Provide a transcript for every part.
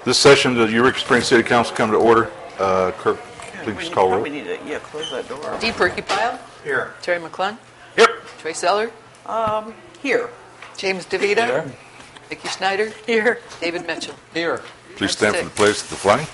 This session of the Eureka Springs City Council come to order. Kirk, please call roll. We need to close that door. D. Purkeypile. Here. Terry McClung. Here. Troy Seller. Here. James DeVito. Here. Vicky Schneider. Here. David Mitchell. Here. Please stand for the pledge to the flag.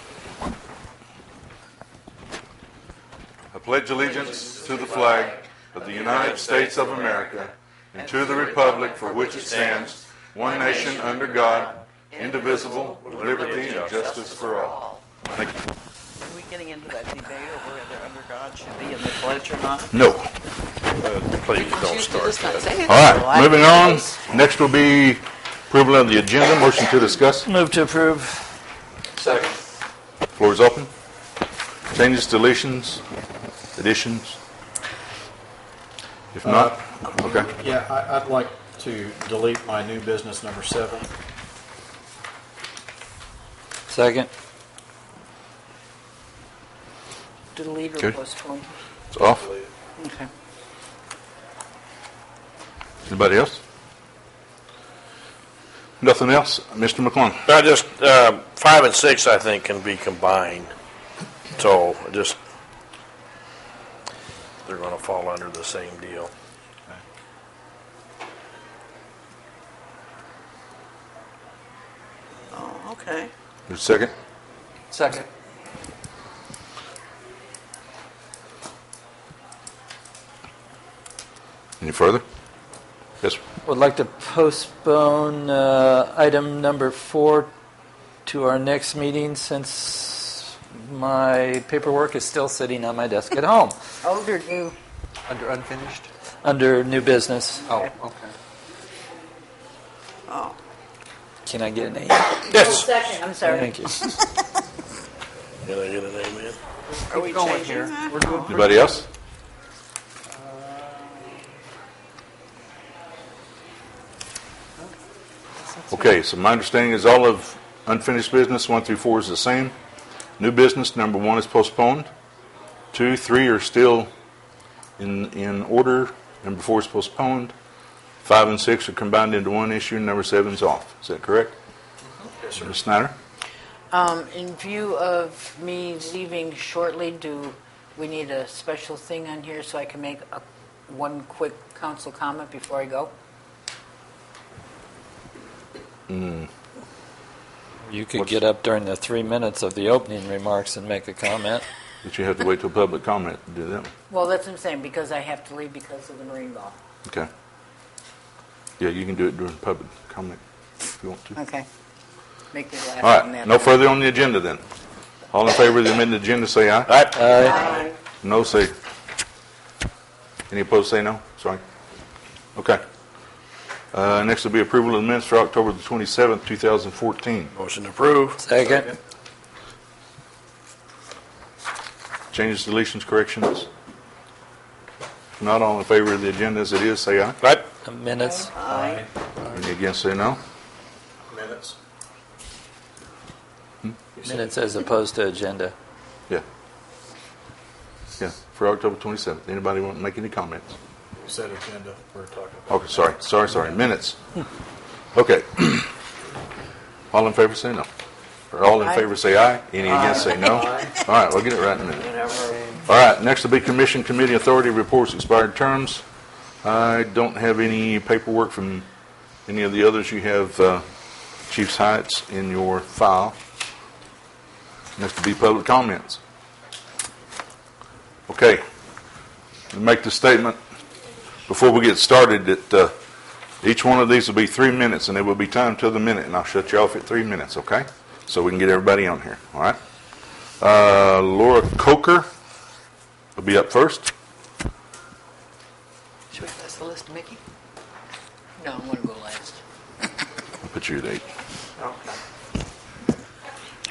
I pledge allegiance to the flag of the United States of America and to the republic for which it stands, one nation under God, indivisible, with liberty and justice for all. Thank you. Are we getting into that debate over whether under God should be in the pledge or not? No. Please don't start that. All right, moving on. Next will be approval of the agenda. Motion to discuss. Move to approve. Second. Floor is open. Changes, deletions, additions? If not, okay. Yeah, I'd like to delete my new business number 7. Second. Delete or Okay. postpone? It's off. Okay. Anybody else? Nothing else? Mr. McClung? I just 5 and 6 I think can be combined, so just they're going to fall under the same deal. Oh, okay. There's a second? Second. Any further? Yes. Would like to postpone item number 4 to our next meeting since my paperwork is still sitting on my desk at home Old or new? Under unfinished. under new business. Oh, okay. Oh. Can I get an A? Yes. Second. I'm sorry. Thank you. Can I get an amen? Are we going changing here. that? We're doing Anybody else? Okay, so my understanding is all of unfinished business 1 through 4 is the same. New business number 1 is postponed. 2, 3 are still in order. Number 4 is postponed. 5 and 6 are combined into one issue. Number 7 is off. Is that correct? Yes, sir. Ms. Snyder? In view of me leaving shortly, do we need a special thing on here so I can make one quick council comment before I go? You could get up during the 3 minutes of the opening remarks and make a comment. But you have to wait till public comment to do that. Well, that's what I'm saying, because I have to leave because of the marine ball. Okay. Yeah, you can do it during public comment if you want to. Okay. Make me laugh All on right, that. no further on the agenda then. All in favor of the amended agenda, say aye. Aye. No, say. Any opposed, say no. Sorry. Okay. Next will be approval of the minutes for October the 27th, 2014. Motion approved. Second. Changes, deletions, corrections? If not, all in favor of the agenda as it is, say aye. Right. Minutes. Aye. Any against, say no. Minutes. Minutes as opposed to agenda. Yeah. Yeah, for October 27th. Anybody want to make any comments? You said agenda. We're talking about. Okay, sorry. Minutes. Okay. All in favor, say no. Or all in favor, say aye. Any against, say no. All right, we'll get it right in a minute. All right, next will be commission, committee, authority reports, expired terms. I don't have any paperwork from any of the others. You have Chief's Heights in your file. Next will be public comments. Okay. I'll make the statement before we get started that each one of these will be 3 minutes, and there will be time till the minute, and I'll shut you off at 3 minutes, okay? So we can get everybody on here, all right? Laura Coker will be up first. Should we pass the list to Mickey? No, I'm going to go last. I'll put you at 8.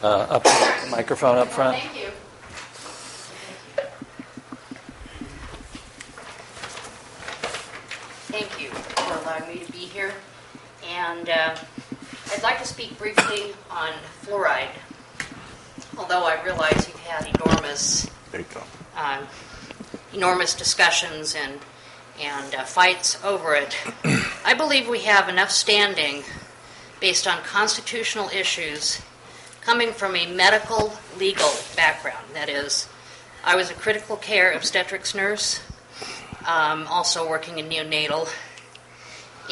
Up microphone up front. Thank you. Thank you for allowing me to be here. And I'd like to speak briefly on fluoride. Although I realize you've had enormous discussions and fights over it, I believe we have enough standing based on constitutional issues coming from a medical legal background. That is, I was a critical care obstetrics nurse, also working in neonatal,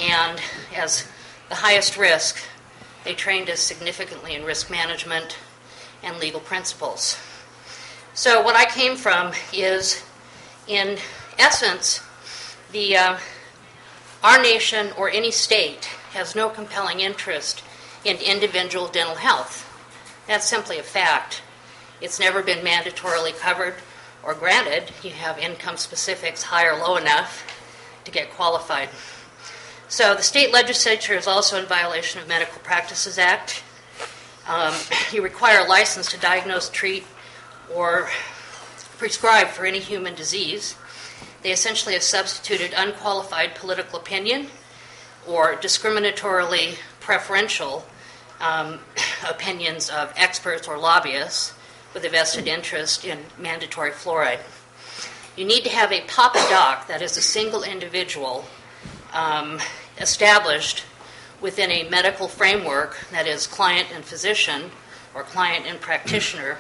and as the highest risk, they trained us significantly in risk management and legal principles. So what I came from is, in essence, our nation or any state has no compelling interest in individual dental health. That's simply a fact. It's never been mandatorily covered or granted. You have income specifics high or low enough to get qualified. So the state legislature is also in violation of Medical Practices Act. You require a license to diagnose, treat, or prescribe for any human disease. They essentially have substituted unqualified political opinion or discriminatorily preferential opinions of experts or lobbyists with a vested interest in mandatory fluoride. You need to have a Papa Doc, that is a single individual, established within a medical framework, that is client and physician or client and practitioner,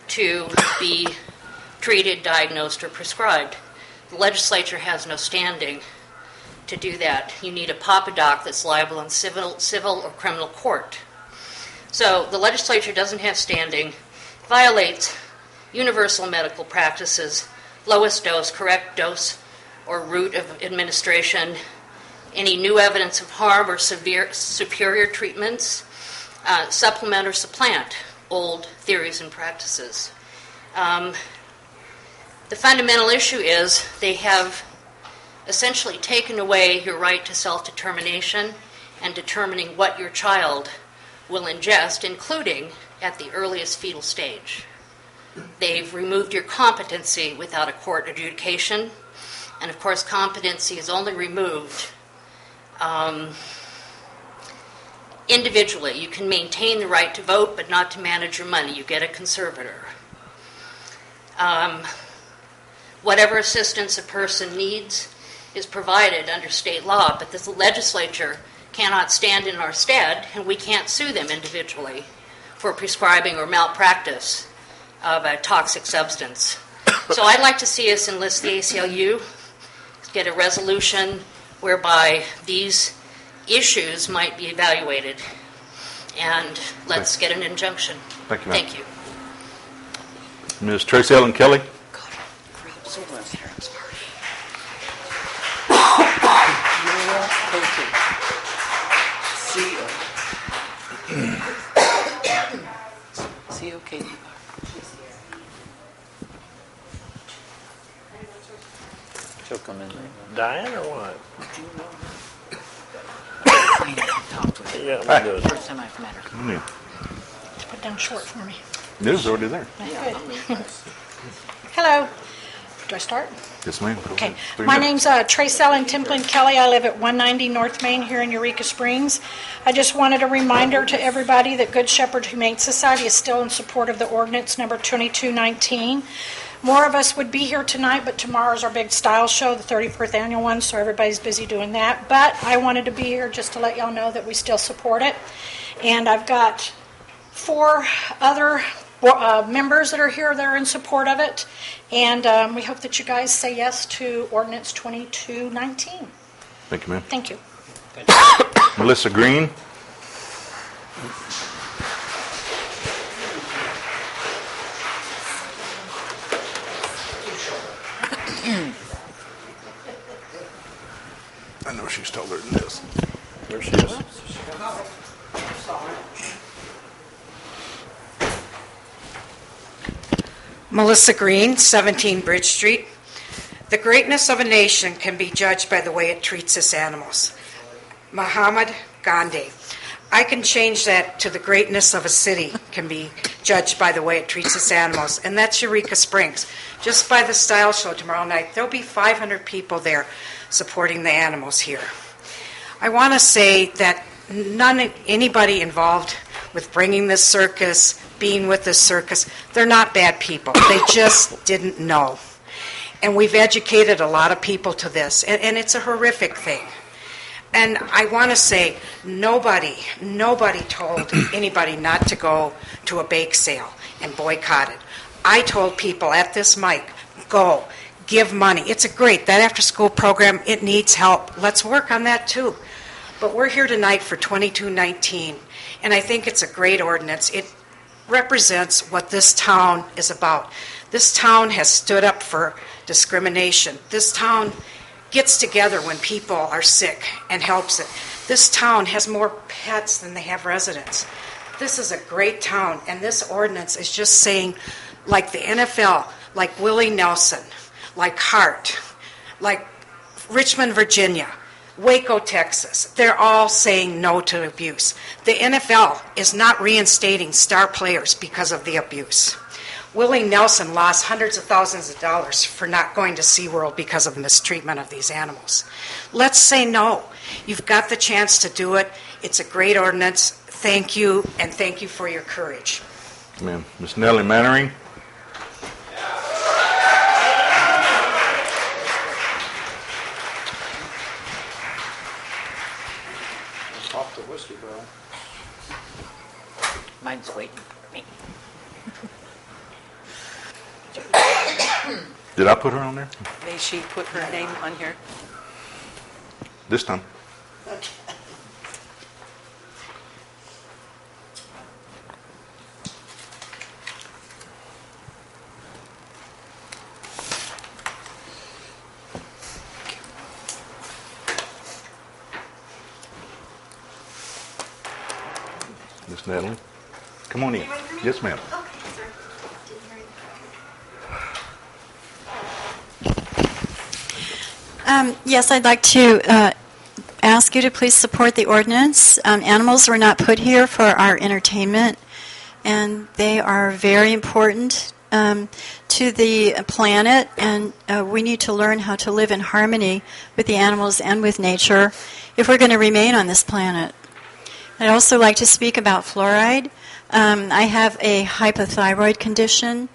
to be treated, diagnosed, or prescribed. The legislature has no standing to do that. You need a Papa Doc that's liable in civil or criminal court. So the legislature doesn't have standing, violates universal medical practices, lowest dose, correct dose, or route of administration, any new evidence of harm or superior treatments, supplement or supplant old theories and practices. The fundamental issue is they have essentially taken away your right to self-determination and determining what your child will ingest, including at the earliest fetal stage. They've removed your competency without a court adjudication, and of course competency is only removed individually. You can maintain the right to vote, but not to manage your money. You get a conservator. Whatever assistance a person needs is provided under state law, but the legislature cannot stand in our stead, and we can't sue them individually for prescribing or malpractice of a toxic substance. So I'd like to see us enlist the ACLU, get a resolution whereby these issues might be evaluated, and let's get an injunction. Thank you, ma'am. Thank you. Ms. Tracy Ellen Kelly. She'll come in. Diane or what? Talked with her. Yeah, I'm good. First time I've met her. Come in. Put down short for me. News already there. Hello. Do I start? Yes, ma'am. Go Okay. ahead. 3 My minutes. name's Trace Ellen Templin Kelly. I live at 190 North Main here in Eureka Springs. I just wanted a reminder to everybody that Good Shepherd Humane Society is still in support of the ordinance number 2219. More of us would be here tonight, but tomorrow's our big style show, the 34th annual one, so everybody's busy doing that. But I wanted to be here just to let y'all know that we still support it. And I've got 4 other members that are here that are in support of it. And we hope that you guys say yes to ordinance 2219. Thank you, ma'am. Thank you. Melissa Green. I know she's taller than this. There she is. Melissa Green, 17 Bridge Street. The greatness of a nation can be judged by the way it treats its animals. Mahatma Gandhi. I can change that to the greatness of a city can be judged by the way it treats its animals, and that's Eureka Springs. Just by the style show tomorrow night, there'll be 500 people there supporting the animals here. I want to say that anybody involved with bringing this circus, being with this circus, they're not bad people. They just didn't know. And we've educated a lot of people to this, and it's a horrific thing. And I want to say, nobody told anybody not to go to a bake sale and boycott it. I told people at this mic, go, give money. It's that after-school program, it needs help. Let's work on that too. But we're here tonight for 2219, and I think it's a great ordinance. It represents what this town is about. This town has stood up for discrimination. This town gets together when people are sick and helps it. This town has more pets than they have residents. This is a great town, and this ordinance is just saying, like the NFL, like Willie Nelson, like Hart, like Richmond, Virginia, Waco, Texas, they're all saying no to abuse. The NFL is not reinstating star players because of the abuse. Willie Nelson lost hundreds of thousands of dollars for not going to SeaWorld because of mistreatment of these animals. Let's say no. You've got the chance to do it. It's a great ordinance. Thank you, and thank you for your courage. Amen. Ms. Nellie Mannering. Off the whiskey barrel. Mine's waiting for me. Did I put her on there? May she put her name on here? This time. Miss Natalie, come on in. Yes, ma'am. Yes, I'd like to ask you to please support the ordinance. Animals were not put here for our entertainment, and they are very important to the planet, and we need to learn how to live in harmony with the animals and with nature if we're going to remain on this planet. I'd also like to speak about fluoride. I have a hypothyroid condition,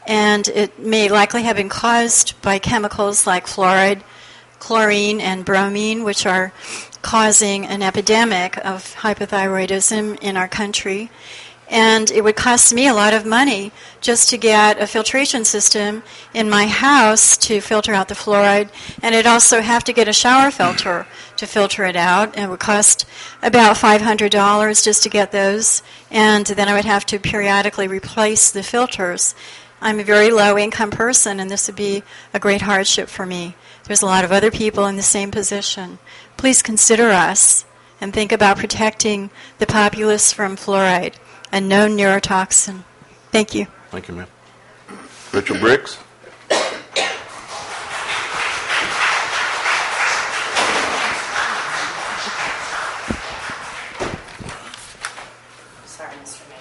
and it may likely have been caused by chemicals like fluoride, chlorine, and bromine, which are causing an epidemic of hypothyroidism in our country. And it would cost me a lot of money just to get a filtration system in my house to filter out the fluoride. And I'd also have to get a shower filter to filter it out. And it would cost about $500 just to get those. And then I would have to periodically replace the filters. I'm a very low-income person, and this would be a great hardship for me. There's a lot of other people in the same position. Please consider us and think about protecting the populace from fluoride, a known neurotoxin. Thank you. Thank you, ma'am. Rachel Briggs. Sorry, Mr. Mayor.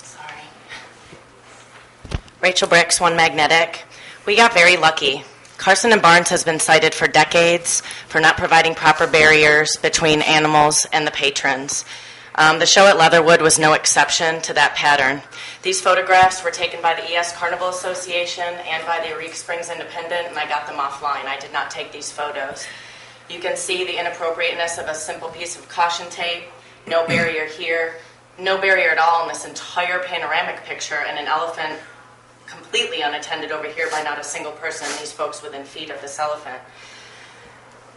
Sorry. Rachel Briggs, One Magnetic. We got very lucky. Carson and Barnes has been cited for decades for not providing proper barriers between animals and the patrons. The show at Leatherwood was no exception to that pattern. These photographs were taken by the ES Carnival Association and by the Eureka Springs Independent, and I got them offline. I did not take these photos. You can see the inappropriateness of a simple piece of caution tape, no barrier here, no barrier at all in this entire panoramic picture, and an elephant completely unattended over here by not a single person, these folks within feet of this elephant.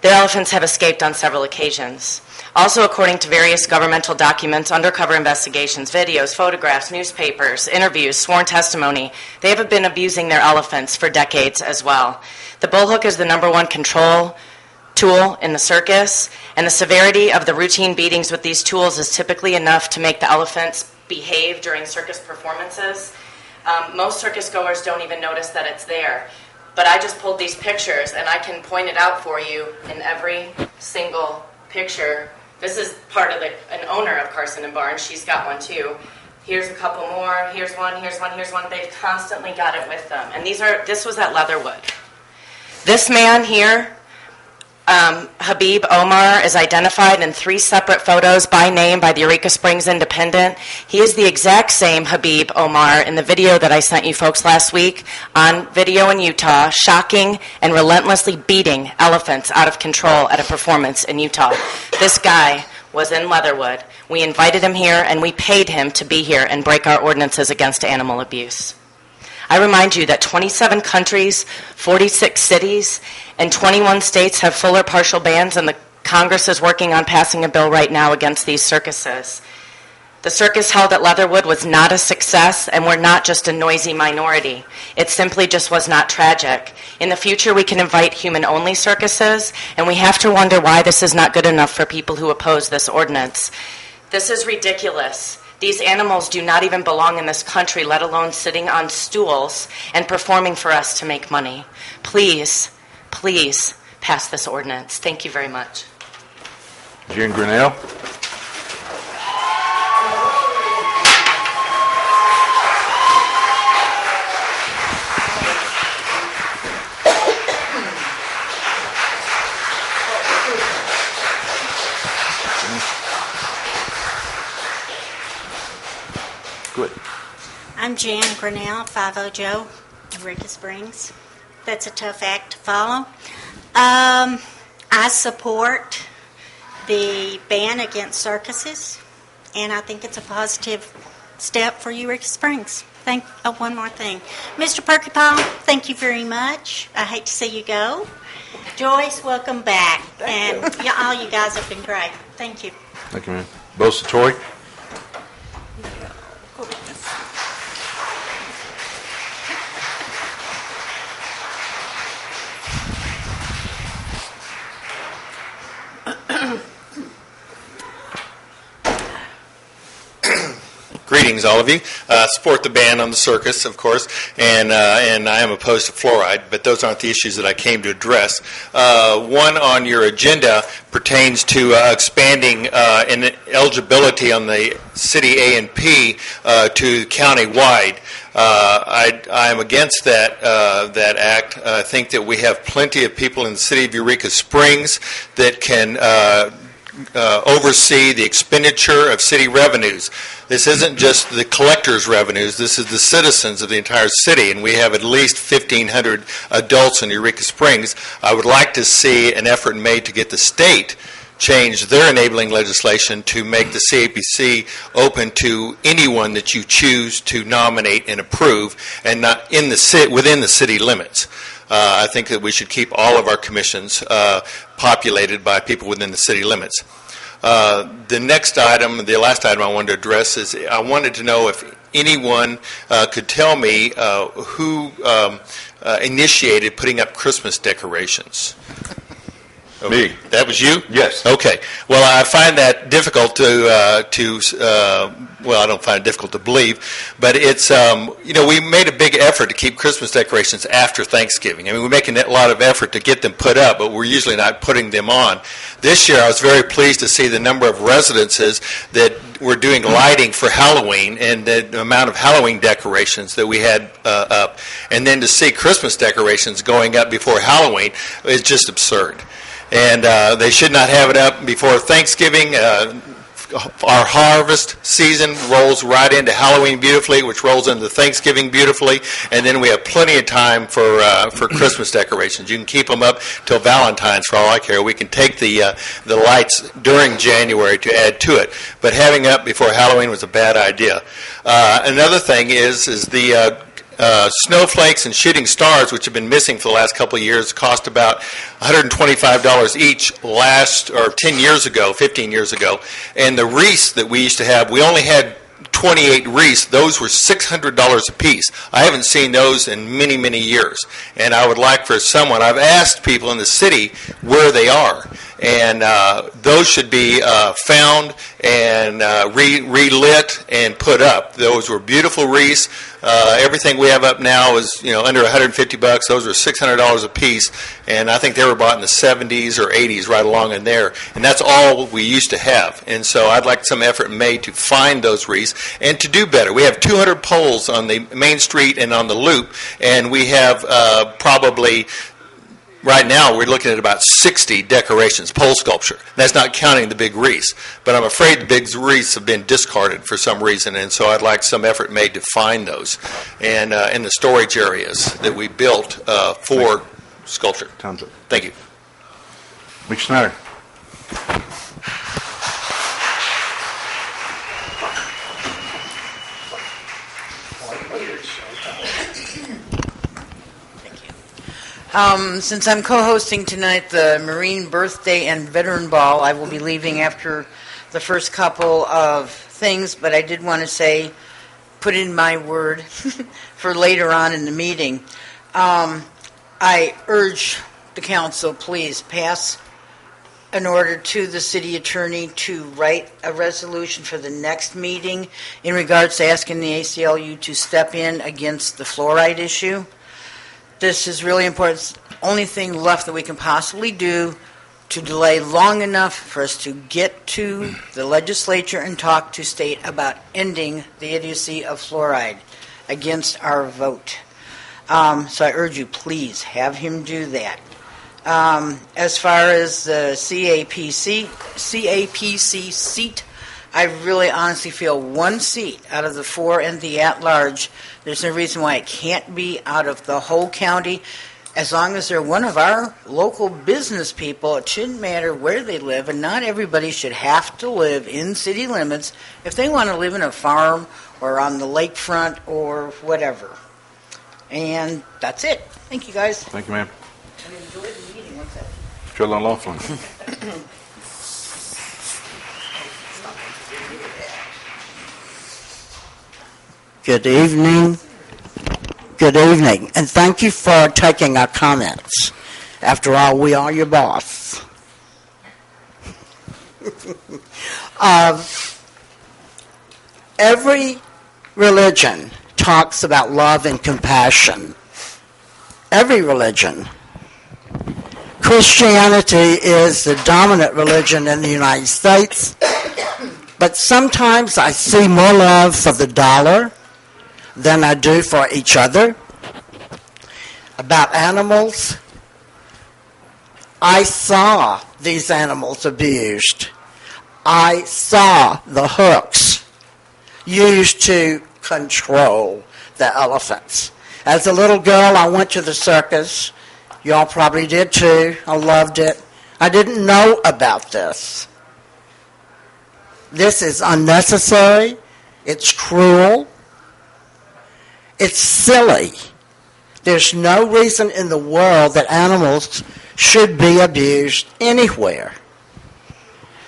The elephants have escaped on several occasions. Also, according to various governmental documents, undercover investigations, videos, photographs, newspapers, interviews, sworn testimony, they have been abusing their elephants for decades as well. The bullhook is the #1 control tool in the circus, and the severity of the routine beatings with these tools is typically enough to make the elephants behave during circus performances. Most circus goers don't even notice that it's there. But I just pulled these pictures, and I can point it out for you in every single picture. This is part of an owner of Carson and Barnes. She's got one too. Here's a couple more. Here's one, here's one, here's one. They've constantly got it with them. And this was at Leatherwood. This man here Habib Omar is identified in 3 separate photos by name by the Eureka Springs Independent. He is the exact same Habib Omar in the video that I sent you folks last week on video in Utah, shocking and relentlessly beating elephants out of control at a performance in Utah. This guy was in Leatherwood. We invited him here and we paid him to be here and break our ordinances against animal abuse. I remind you that 27 countries, 46 cities, and 21 states have full or partial bans, and the Congress is working on passing a bill right now against these circuses. The circus held at Leatherwood was not a success, and we're not just a noisy minority. It simply just was not tragic. In the future, we can invite human-only circuses, and we have to wonder why this is not good enough for people who oppose this ordinance. This is ridiculous. These animals do not even belong in this country, let alone sitting on stools and performing for us to make money. Please, please pass this ordinance. Thank you very much. Jen Grinnell. Good. I'm Jan Grinnell, 50 Joe, Eureka Springs. That's a tough act to follow. I support the ban against circuses, and I think it's a positive step for Eureka Springs. One more thing. Mr. Purkeypile, thank you very much. I hate to see you go. Joyce, welcome back. All you guys have been great. Thank you. Thank you, man. Bosa Tory. Greetings, all of you. Support the ban on the circus, of course, and I am opposed to fluoride, but those aren't the issues that I came to address. One on your agenda pertains to expanding eligibility on the city A&P to county-wide. I am against that act. I think that we have plenty of people in the city of Eureka Springs that can oversee the expenditure of city revenues. This isn't just the collectors' revenues. This is the citizens of the entire city, and we have at least 1,500 adults in Eureka Springs. I would like to see an effort made to get the state change their enabling legislation to make the CAPC open to anyone that you choose to nominate and approve, and not within the city limits. I think that we should keep all of our commissions populated by people within the city limits. The next item, the last item I wanted to address is I wanted to know if anyone could tell me who initiated putting up Christmas decorations. Okay. Me. That was you? Yes. Okay. Well, I find that difficult I don't find it difficult to believe, but it's, we made a big effort to keep Christmas decorations after Thanksgiving. I mean, we're making a lot of effort to get them put up, but we're usually not putting them on. This year, I was very pleased to see the number of residences that were doing lighting for Halloween and the amount of Halloween decorations that we had up. And then to see Christmas decorations going up before Halloween is just absurd. And they should not have it up before Thanksgiving. Our harvest season rolls right into Halloween beautifully, which rolls into Thanksgiving beautifully, and then we have plenty of time for Christmas decorations. You can keep them up till Valentine's for all I care. We can take the lights during January to add to it, but having up before Halloween was a bad idea. Another thing is the snowflakes and shooting stars, which have been missing for the last couple of years, cost about $125 each 15 years ago. And the wreaths that we used to have, we only had 28 wreaths. Those were $600 a piece. I haven't seen those in many, many years. And I would like for someone, I've asked people in the city where they are. And those should be found and relit and put up. Those were beautiful wreaths. Everything we have up now is under $150. Those are $600 a piece, and I think they were bought in the 70s or 80s, right along in there. And that's all we used to have. And so I'd like some effort made to find those wreaths and to do better. We have 200 poles on the main street and on the loop, and we have probably right now we're looking at about 60 decorations, pole sculpture. That's not counting the big wreaths. But I'm afraid the big wreaths have been discarded for some reason, and so I'd like some effort made to find those. And in the storage areas that we built for sculpture. Time's up. Thank you. Mr. Schneider. Since I'm co-hosting tonight the Marine Birthday and Veteran Ball, I will be leaving after the first couple of things, but I did want to say, put in my word for later on in the meeting. I urge the council, please pass an order to the city attorney to write a resolution for the next meeting in regards to asking the ACLU to step in against the fluoride issue. This is really important. It's the only thing left that we can possibly do to delay long enough for us to get to the legislature and talk to state about ending the idiocy of fluoride against our vote. So I urge you, please have him do that. As far as the CAPC seat, I really honestly feel one seat out of the 4 and the at-large. There's no reason why it can't be out of the whole county. As long as they're one of our local business people, it shouldn't matter where they live, and not everybody should have to live in city limits if they want to live in a farm or on the lakefront or whatever. And that's it. Thank you, guys. Thank you, ma'am. And enjoy the meeting. What's that? Chairman Laughlin. Good evening. Good evening, and thank you for taking our comments. After all, we are your boss. Every religion talks about love and compassion. Every religion. Christianity is the dominant religion in the United States, but sometimes I see more love for the dollar than I do for each other. About animals, I saw these animals abused. I saw the hooks used to control the elephants. As a little girl, I went to the circus. Y'all probably did too. I loved it. I didn't know about this. This is unnecessary. It's cruel. It's silly. There's no reason in the world that animals should be abused anywhere.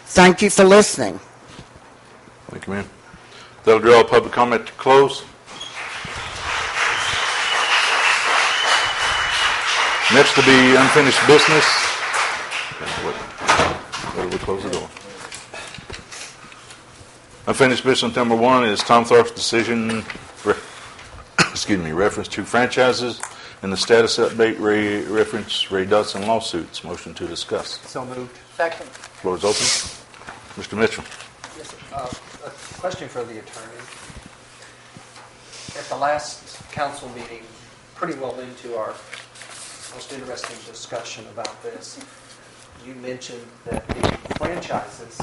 Thank you for listening. Thank you, ma'am. That'll draw public comment to close. Next to be unfinished business. Where do we close the door? Unfinished business number 1 is Tom Tharp's decision, reference to franchises and the status update reference Ray Dotson lawsuits. Motion to discuss. So moved. Second. Floor is open. Mr. Mitchell. Yes, sir. A question for the attorney. At the last council meeting, pretty well into our most interesting discussion about this, you mentioned that the franchises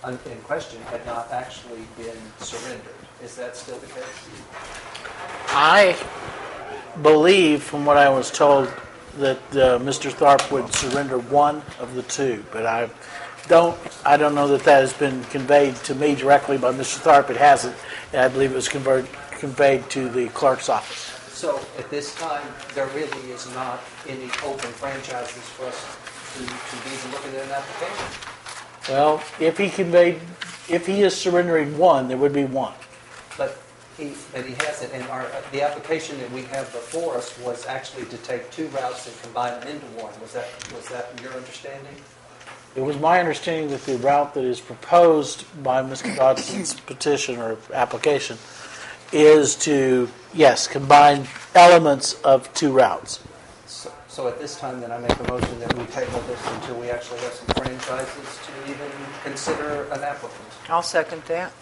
in question had not actually been surrendered. Is that still the case? I believe, from what I was told, that Mr. Tharp would surrender one of the 2, but I don't know that has been conveyed to me directly by Mr. Tharp. It hasn't. And I believe it was conveyed to the clerk's office. So at this time, there really is not any open franchises for us to be even looking at an application? Well, if he is surrendering one, there would be one. But he hasn't, and the application that we have before us was actually to take 2 routes and combine them into one. Was that your understanding? It was my understanding that the route that is proposed by Mr. Dotson's petition or application is to, yes, combine elements of 2 routes. So at this time, then, I make a motion that we table this until we actually have some franchises to even consider an applicant. I'll second that.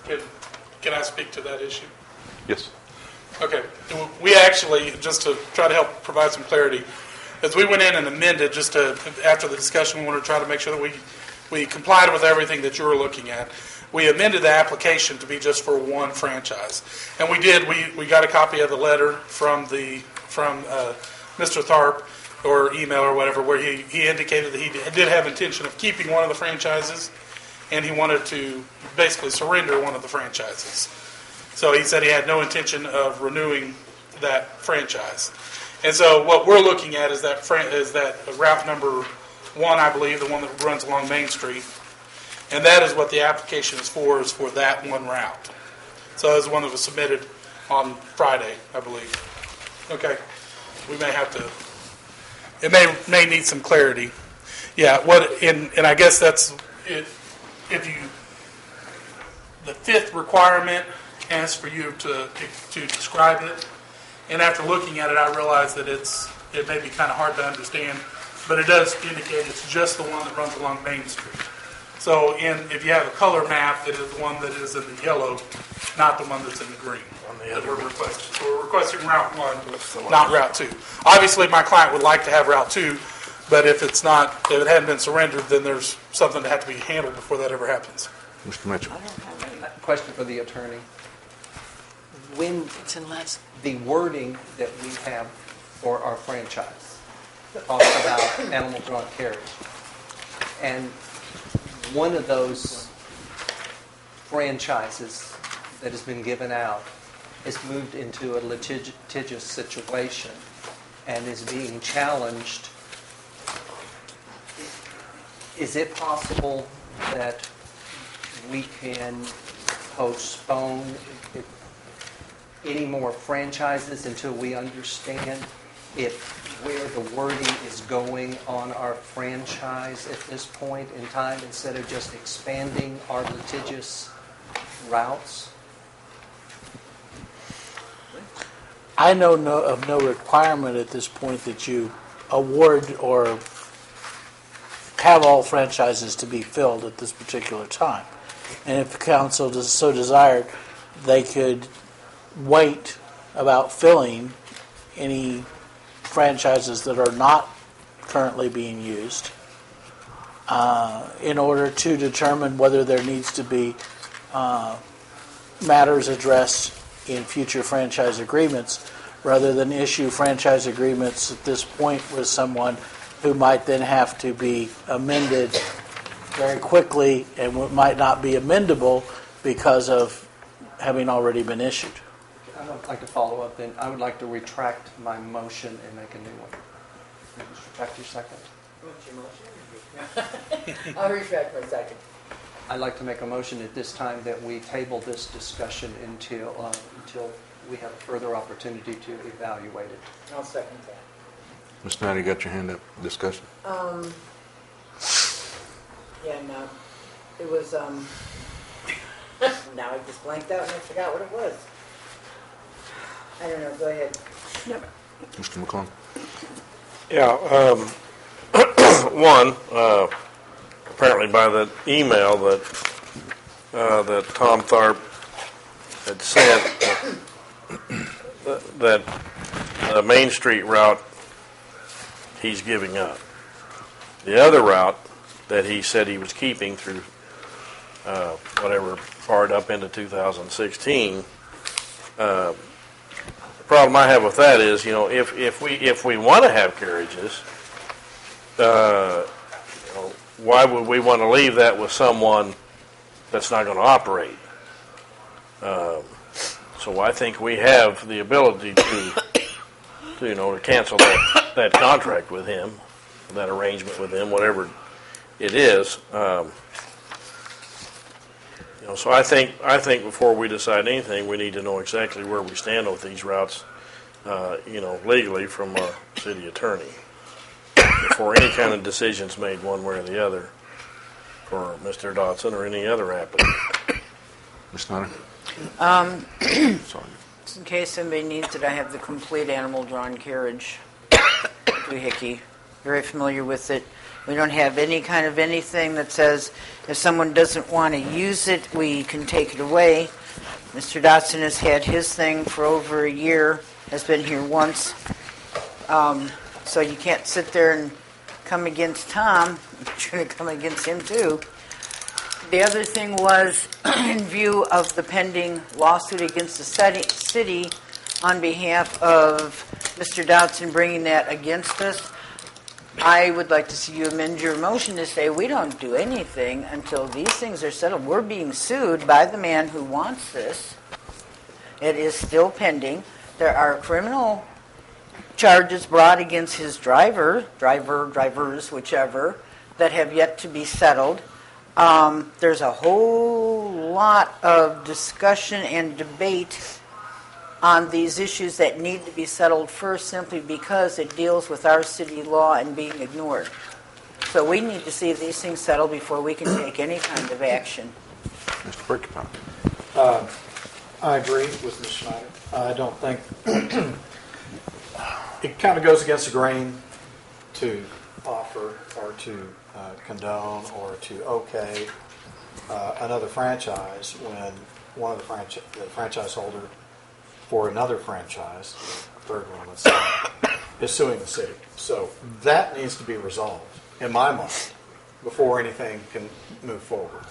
Can I speak to that issue? Yes. Okay. We actually, just to try to help provide some clarity, as we went in and amended, after the discussion, we wanted to try to make sure that we complied with everything that you were looking at. We amended the application to be just for one franchise, and we did. We got a copy of the letter from Mr. Tharp, or email or whatever, where he indicated that he did have intention of keeping one of the franchises, and he wanted to basically surrender one of the franchises. So he said he had no intention of renewing that franchise. And so what we're looking at is that route number 1, I believe, the one that runs along Main Street. And that is what the application is for that one route. So that was the one that was submitted on Friday, I believe. Okay. We may have to, it may need some clarity. Yeah, and I guess that's it. The 5th requirement asks for you to describe it. And after looking at it, I realized that it may be kind of hard to understand, but it does indicate it's just the one that runs along Main Street. So if you have a color map, it is the one that is in the yellow, not the one that's in the green that we're requesting. So we're requesting Route 1, not Route 2. Obviously, my client would like to have Route 2, but if it hadn't been surrendered, then there's something that has to be handled before that ever happens. Mr. Mitchell. Question for the attorney. When the wording that we have for our franchise talks about animal drawn carriage, and one of those franchises that has been given out is moved into a litigious situation and is being challenged, is it possible that we can postpone any more franchises until we understand where the wording is going on our franchise at this point in time, instead of just expanding our litigious routes? I know of no requirement at this point that you award or have all franchises to be filled at this particular time. And if the council so desired, they could wait about filling any franchises that are not currently being used in order to determine whether there needs to be matters addressed in future franchise agreements, rather than issue franchise agreements at this point with someone who might then have to be amended very quickly and might not be amendable because of having already been issued. I would like to follow up then. I would like to retract my motion and make a new one. Just retract your second. I'll retract my second. I'd like to make a motion at this time that we table this discussion until we have a further opportunity to evaluate it. I'll second that. Ms. Schneider, you got your hand up. Discussion. Yeah, no. It was, now I just blanked out and I forgot what it was. I don't know, go ahead. Yep. Mr. McClung. Yeah, one, apparently by the email that Tom Tharp had sent, that the Main Street route he's giving up. The other route that he said he was keeping through whatever part up into 2016. The problem I have with that is, if we want to have carriages, why would we want to leave that with someone that's not going to operate? So I think we have the ability to cancel that contract with him, that arrangement with him, whatever it is. So I think before we decide anything, we need to know exactly where we stand with these routes, legally from our city attorney, before any kind of decision's made one way or the other for Mr. Dotson or any other applicant. Ms. Snyder? Sorry. In case somebody needs it, I have the complete animal drawn carriage doohickey. Very familiar with it. We don't have any kind of anything that says if someone doesn't want to use it, we can take it away. Mr. Dotson has had his thing for over a year, has been here once. So you can't sit there and come against Tom. You're going to come against him too. The other thing was, in view of the pending lawsuit against the city on behalf of Mr. Dotson bringing that against us, I would like to see you amend your motion to say we don't do anything until these things are settled. We're being sued by the man who wants this. It is still pending. There are criminal charges brought against his drivers, whichever, that have yet to be settled. There's a whole lot of discussion and debate on these issues that need to be settled first, simply because it deals with our city law and being ignored. So we need to see these things settled before we can take any kind of action. Mr. Purkeypile. I agree with Ms. Schneider. I don't think it kind of goes against the grain to offer or to condone or to okay another franchise when one of the franchise holder for another franchise, third one, let's say, is suing the city. So that needs to be resolved, in my mind, before anything can move forward.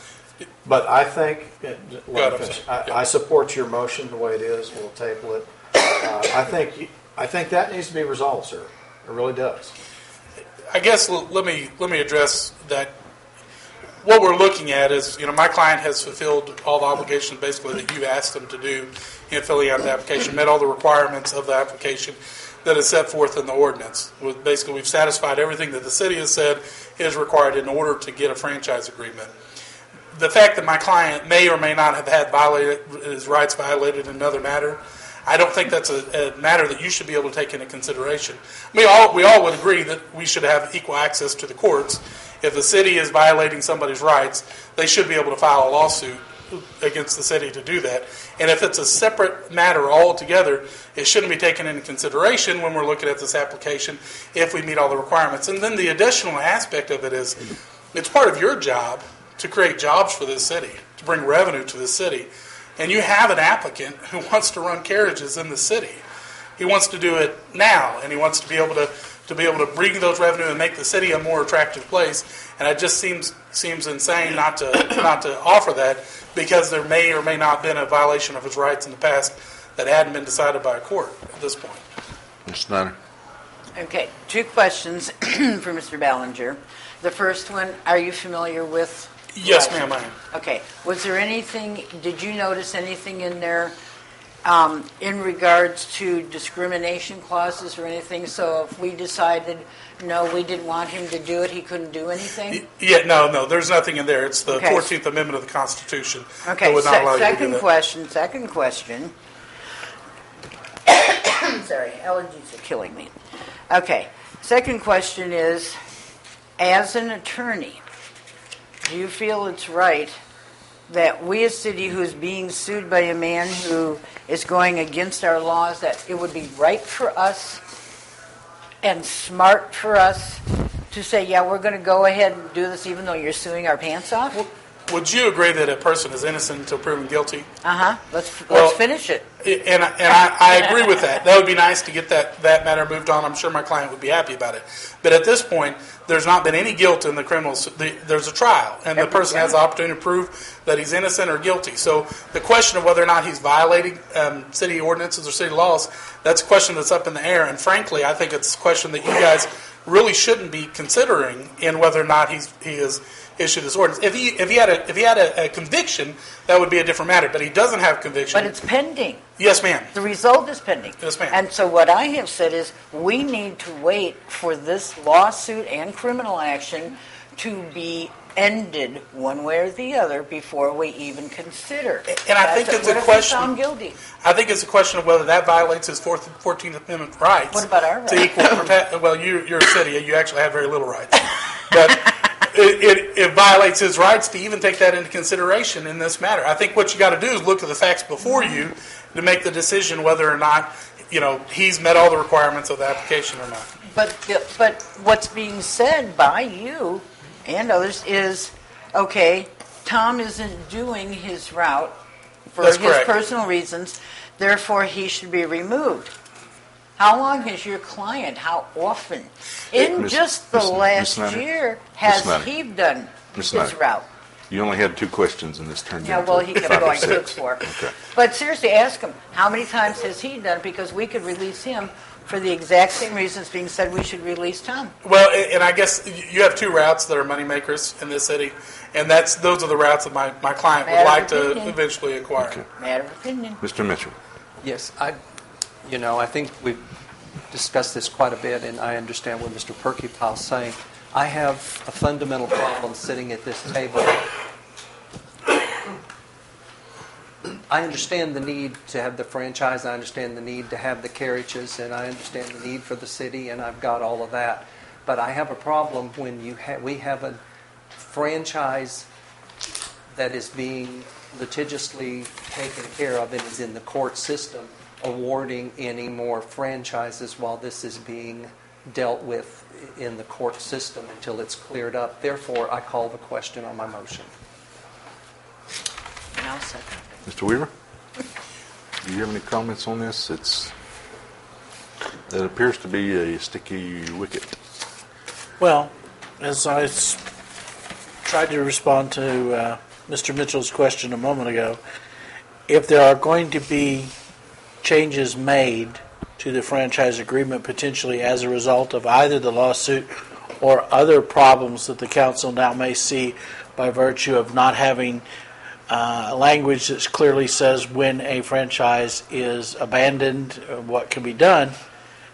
But I think, I support your motion the way it is. We'll table it. I think that needs to be resolved, sir. It really does. I guess let me address that. What we're looking at is, my client has fulfilled all the obligations basically that you asked them to do in filling out the application, met all the requirements of the application that is set forth in the ordinance. Basically, we've satisfied everything that the city has said is required in order to get a franchise agreement. The fact that my client may or may not have had his rights violated in another matter, I don't think that's a matter that you should be able to take into consideration. We all would agree that we should have equal access to the courts. If the city is violating somebody's rights, they should be able to file a lawsuit against the city to do that. And if it's a separate matter altogether, it shouldn't be taken into consideration when we're looking at this application if we meet all the requirements. And then the additional aspect of it is, it's part of your job to create jobs for this city, to bring revenue to the city. And you have an applicant who wants to run carriages in the city. He wants to do it now, and he wants to be able to bring those revenue and make the city a more attractive place. And it just seems insane not to offer that, because there may or may not have been a violation of his rights in the past that hadn't been decided by a court at this point. Mr. Schneider. Okay, 2 questions for Mr. Ballinger. The first one, are you familiar with? Yes, ma'am, I am. Okay. Was there anything, did you notice anything in there in regards to discrimination clauses or anything? So if we decided, no, we didn't want him to do it, he couldn't do anything? Yeah, no, there's nothing in there. It's the 14th Amendment of the Constitution that would not allow you to do that. Second question. Sorry, allergies are killing me. Okay. Second question is, as an attorney, do you feel it's right that we, a city who's being sued by a man who is going against our laws, that it would be right for us and smart for us to say, yeah, we're going to go ahead and do this even though you're suing our pants off? Would you agree that a person is innocent until proven guilty? Let's finish it. And I agree with that. That would be nice to get that matter moved on. I'm sure my client would be happy about it. But at this point, there's not been any guilt in the criminal. There's a trial, and the person has the opportunity to prove that he's innocent or guilty. So the question of whether or not he's violating city ordinances or city laws, that's a question that's up in the air. And frankly, I think it's a question that you guys really shouldn't be considering in whether or not he is issued this ordinance. If he had a conviction, that would be a different matter. But he doesn't have conviction. But it's pending. Yes, ma'am. The result is pending. Yes, ma'am. And so what I have said is we need to wait for this lawsuit and criminal action to be ended one way or the other before we even consider. And I think it's a question. Found guilty? I think it's a question of whether that violates his 14th Amendment rights. What about our rights? To equal well, you're a city. You actually have very little rights. But it violates his rights to even take that into consideration in this matter. I think what you got to do is look at the facts before you to make the decision whether or not he's met all the requirements of the application or not. But what's being said by you and others is, okay, Tom isn't doing his route for his personal reasons, therefore he should be removed. How long has your client, how often? In Miss- just the Miss- Miss last Snyder? year, Miss has Snyder. he done Miss his Snyder. route? You only had 2 questions and this turned Yeah, into well, he kept 5 or going 6. 4. Okay. But seriously, ask him, how many times has he done? Because we could release him for the exact same reasons being said we should release Tom. Well, and I guess you have 2 routes that are money makers in this city, and those are the routes that my client would Matter of like to opinion. eventually acquire. Okay. Matter of opinion. Mr. Mitchell. Yes, I think we've discussed this quite a bit, and I understand what Mr. Purkeypile's saying. I have a fundamental problem sitting at this table. I understand the need to have the franchise, I understand the need to have the carriages, and I understand the need for the city, and I've got all of that. But I have a problem when we have a franchise that is being litigiously taken care of and is in the court system, awarding any more franchises while this is being dealt with in the court system until it's cleared up. Therefore, I call the question on my motion. And I'll second. Mr. Weaver? Do you have any comments on this? It appears to be a sticky wicket. Well, as I tried to respond to Mr. Mitchell's question a moment ago, if there are going to be changes made to the franchise agreement potentially as a result of either the lawsuit or other problems that the council now may see by virtue of not having language that clearly says when a franchise is abandoned, what can be done,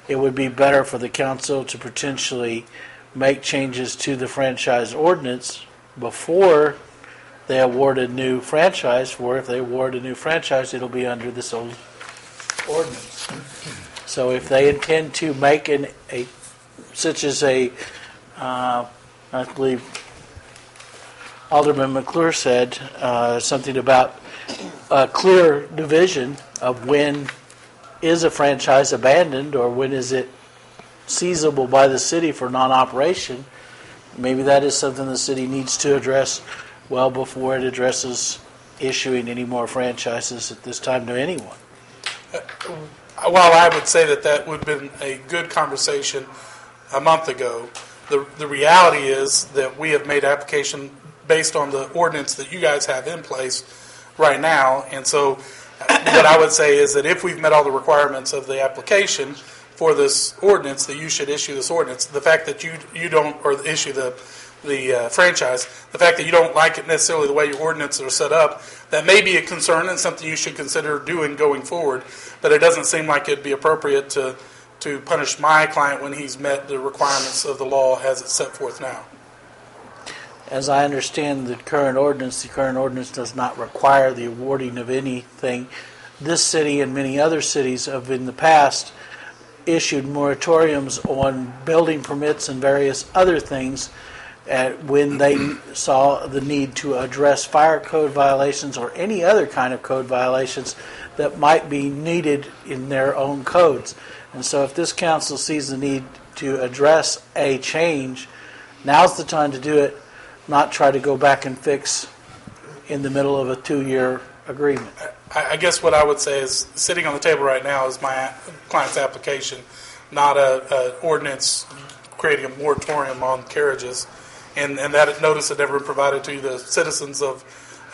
it would be better for the council to potentially make changes to the franchise ordinance before they award a new franchise. For if they award a new franchise, it'll be under this old ordinance. So if they intend to make such as I believe Alderman McClure said, something about a clear division of when is a franchise abandoned or when is it seizable by the city for non-operation. Maybe that is something the city needs to address well before it addresses issuing any more franchises at this time to anyone. While I would say that would have been a good conversation a month ago, the reality is that we have made application based on the ordinance that you guys have in place right now. And so what I would say is that if we've met all the requirements of the application for this ordinance, that you should issue this ordinance. The fact that you don't, or issue the franchise, the fact that you don't like it necessarily the way your ordinances are set up, that may be a concern and something you should consider doing going forward. But it doesn't seem like it'd be appropriate to punish my client when he's met the requirements of the law as it's set forth now. As I understand the current ordinance does not require the awarding of anything. This city and many other cities have in the past issued moratoriums on building permits and various other things when they saw the need to address fire code violations or any other kind of code violations that might be needed in their own codes. And so if this council sees the need to address a change, now's the time to do it, not try to go back and fix in the middle of a 2-year agreement. I guess what I would say is sitting on the table right now is my client's application, not a ordinance creating a moratorium on carriages. And that notice had never been provided to the citizens of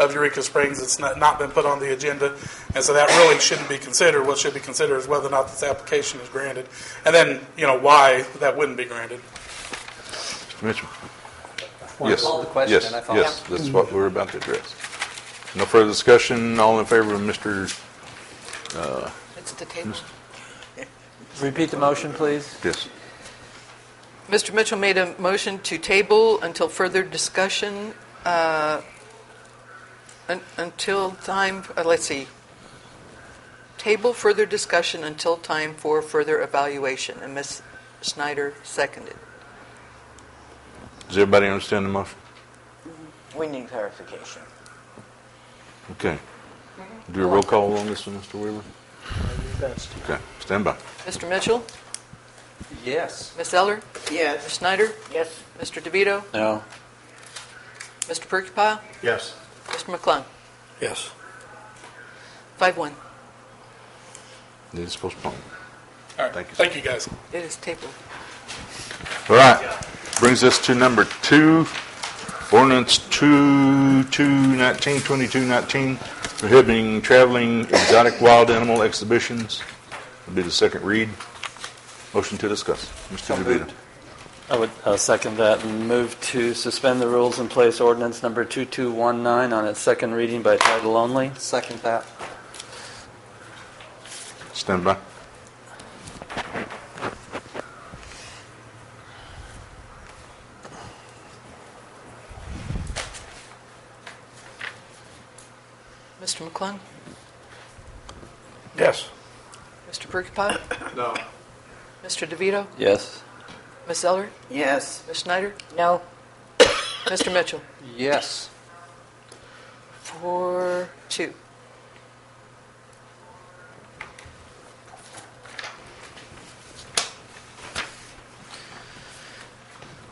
Eureka Springs. It's not been put on the agenda. And so that really shouldn't be considered. What should be considered is whether or not this application is granted. And then, why that wouldn't be granted. Mr. Mitchell. Yes. The question, yes, I thought. yes, that's what we're about to address. No further discussion. All in favor of Mr. It's the table. Repeat the motion, please. Yes. Mr. Mitchell made a motion to table until further discussion, until time, let's see, table further discussion until time for further evaluation. And Ms. Schneider seconded. Does everybody understand the motion? We need clarification. Okay. Do a roll call on this one, Mr. Weaver? Okay. Stand by. Mr. Mitchell? Yes. Ms. Eller? Yes. Ms. Schneider? Yes. Mr. DeVito? No. Mr. Purkeypile? Yes. Mr. McClung? Yes. 5-1. It is postponed. All right. Thank you. Thank you, guys. It is tabled. All right. Brings us to number 2, ordinance 2219, prohibiting traveling exotic wild animal exhibitions. Will be the second read. Motion to discuss. Mr. DeVito. I would second that and move to suspend the rules and place ordinance number 2219 on its second reading by title only. Second that. Stand by. Mr. McClung? Yes. Mr. Purkeypile? No. Mr. DeVito? Yes. Ms. Eller? Yes. Ms. Schneider? No. Mr. Mitchell? Yes. 4-2.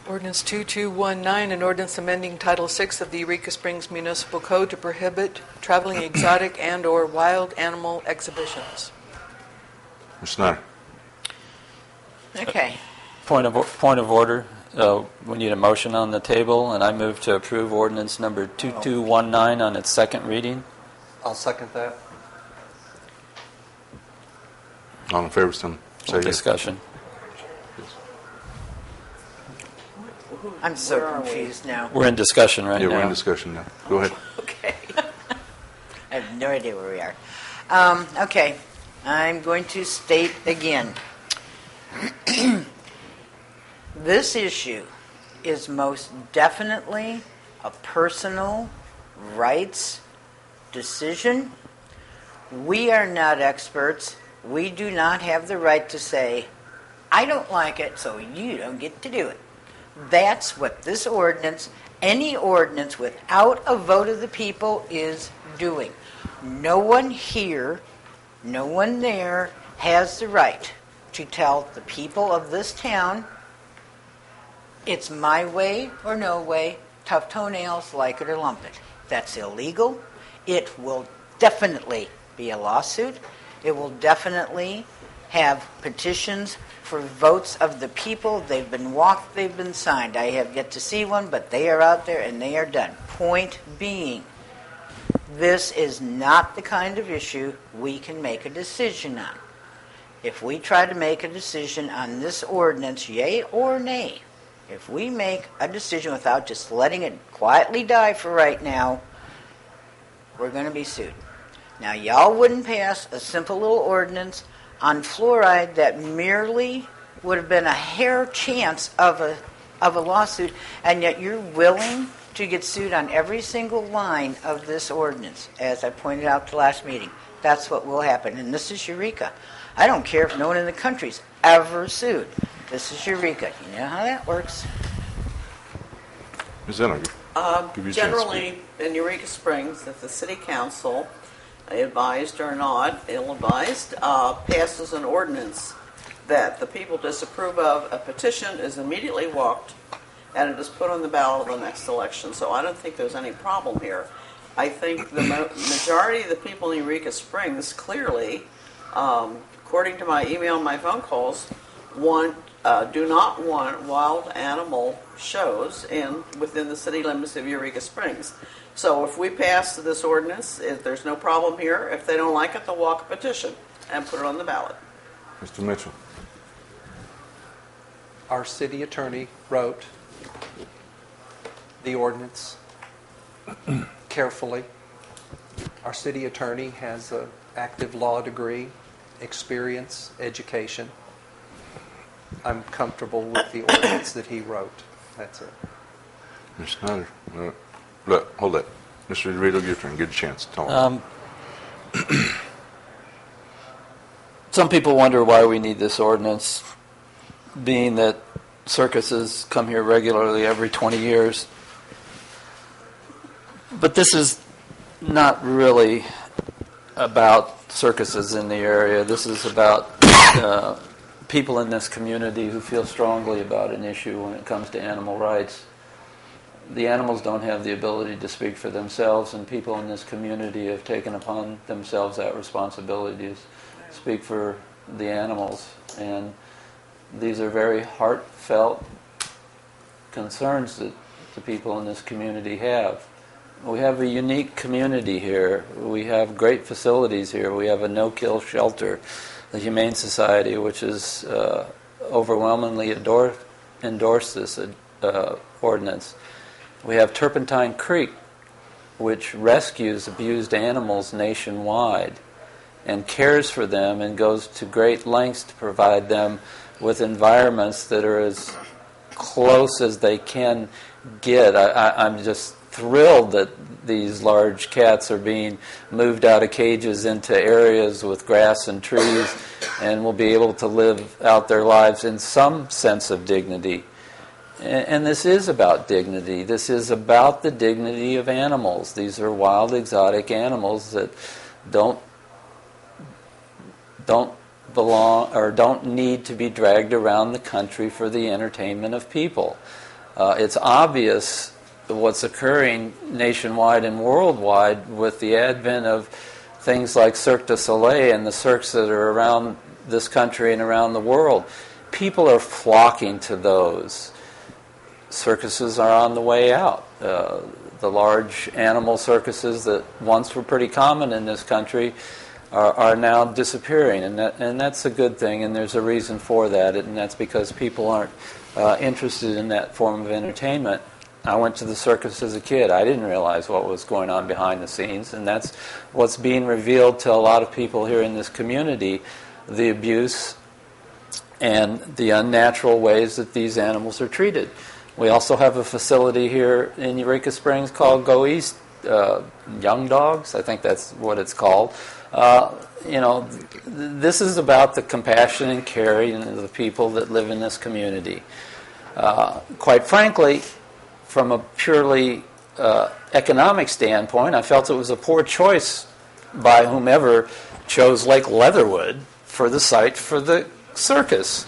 Ordinance 2219, an ordinance amending Title VI of the Eureka Springs Municipal Code to prohibit traveling exotic and/or wild animal exhibitions. Mr. Snyder. Okay. Point of order. We need a motion on the table, and I move to approve ordinance number 2219 on its second reading. I'll second that. All in favor, say yes. Discussion. I'm so confused now. We're in discussion right now. Yeah, we're in discussion now. Go ahead. Okay. I have no idea where we are. Okay. I'm going to state again. This issue is most definitely a personal rights decision. We are not experts. We do not have the right to say, I don't like it, so you don't get to do it. That's what this ordinance, any ordinance without a vote of the people, is doing. No one here, no one there has the right to tell the people of this town, it's my way or no way, tough toenails, like it or lump it. That's illegal. It will definitely be a lawsuit. It will definitely have petitions for votes of the people. They've been walked, they've been signed. I have yet to see one, but they are out there and they are done. Point being, this is not the kind of issue we can make a decision on. If we try to make a decision on this ordinance, yay or nay, if we make a decision without just letting it quietly die for right now, we're going to be sued. Now, y'all wouldn't pass a simple little ordinance on fluoride that merely would have been a hair chance of a lawsuit, and yet you're willing to get sued on every single line of this ordinance, as I pointed out the last meeting. That's what will happen, and this is EUREKA. I don't care if no one in the country's ever sued. This is EUREKA. You know how that works. Ms. Zeller, give you a chance to Generally, in Eureka Springs, if the city council, advised or not, ill-advised, passes an ordinance that the people disapprove of, a petition is immediately walked and it is put on the ballot of the next election. So I don't think there's any problem here. I think the majority of the people in Eureka Springs clearly, according to my email and my phone calls, do not want wild animal shows within the city limits of Eureka Springs. So if we pass this ordinance, there's no problem here. If they don't like it, they'll walk a petition and put it on the ballot. Mr. Mitchell. Our city attorney wrote the ordinance carefully. Our city attorney has an active law degree, experience, education. I'm comfortable with the ordinance that he wrote. That's it. Ms. Snyder. Look, hold that. Mr. DeVito, your turn. Get a chance to tell him. Some people wonder why we need this ordinance, being that circuses come here regularly every 20 years. But this is not really about circuses in the area. This is about people in this community who feel strongly about an issue when it comes to animal rights. The animals don't have the ability to speak for themselves, and people in this community have taken upon themselves that responsibility to speak for the animals. And these are very heartfelt concerns that the people in this community have. We have a unique community here. We have great facilities here. We have a no-kill shelter, the Humane Society, which is overwhelmingly endorsed this ordinance. We have Turpentine Creek, which rescues abused animals nationwide and cares for them and goes to great lengths to provide them with environments that are as close as they can get. I'm just thrilled that these large cats are being moved out of cages into areas with grass and trees and will be able to live out their lives in some sense of dignity. And this is about dignity. This is about the dignity of animals. These are wild, exotic animals that don't belong or don't need to be dragged around the country for the entertainment of people. It's obvious what's occurring nationwide and worldwide with the advent of things like Cirque du Soleil and the cirques that are around this country and around the world. People are flocking to those. Circuses are on the way out. The large animal circuses that once were pretty common in this country are now disappearing, and that's a good thing, and there's a reason for that, and that's because people aren't interested in that form of entertainment. I went to the circus as a kid. I didn't realize what was going on behind the scenes, and that's what's being revealed to a lot of people here in this community, the abuse and the unnatural ways that these animals are treated. We also have a facility here in Eureka Springs called Go East Young Dogs. I think that's what it's called. This is about the compassion and caring of the people that live in this community. Quite frankly, from a purely economic standpoint, I felt it was a poor choice by whomever chose Lake Leatherwood for the site for the circus.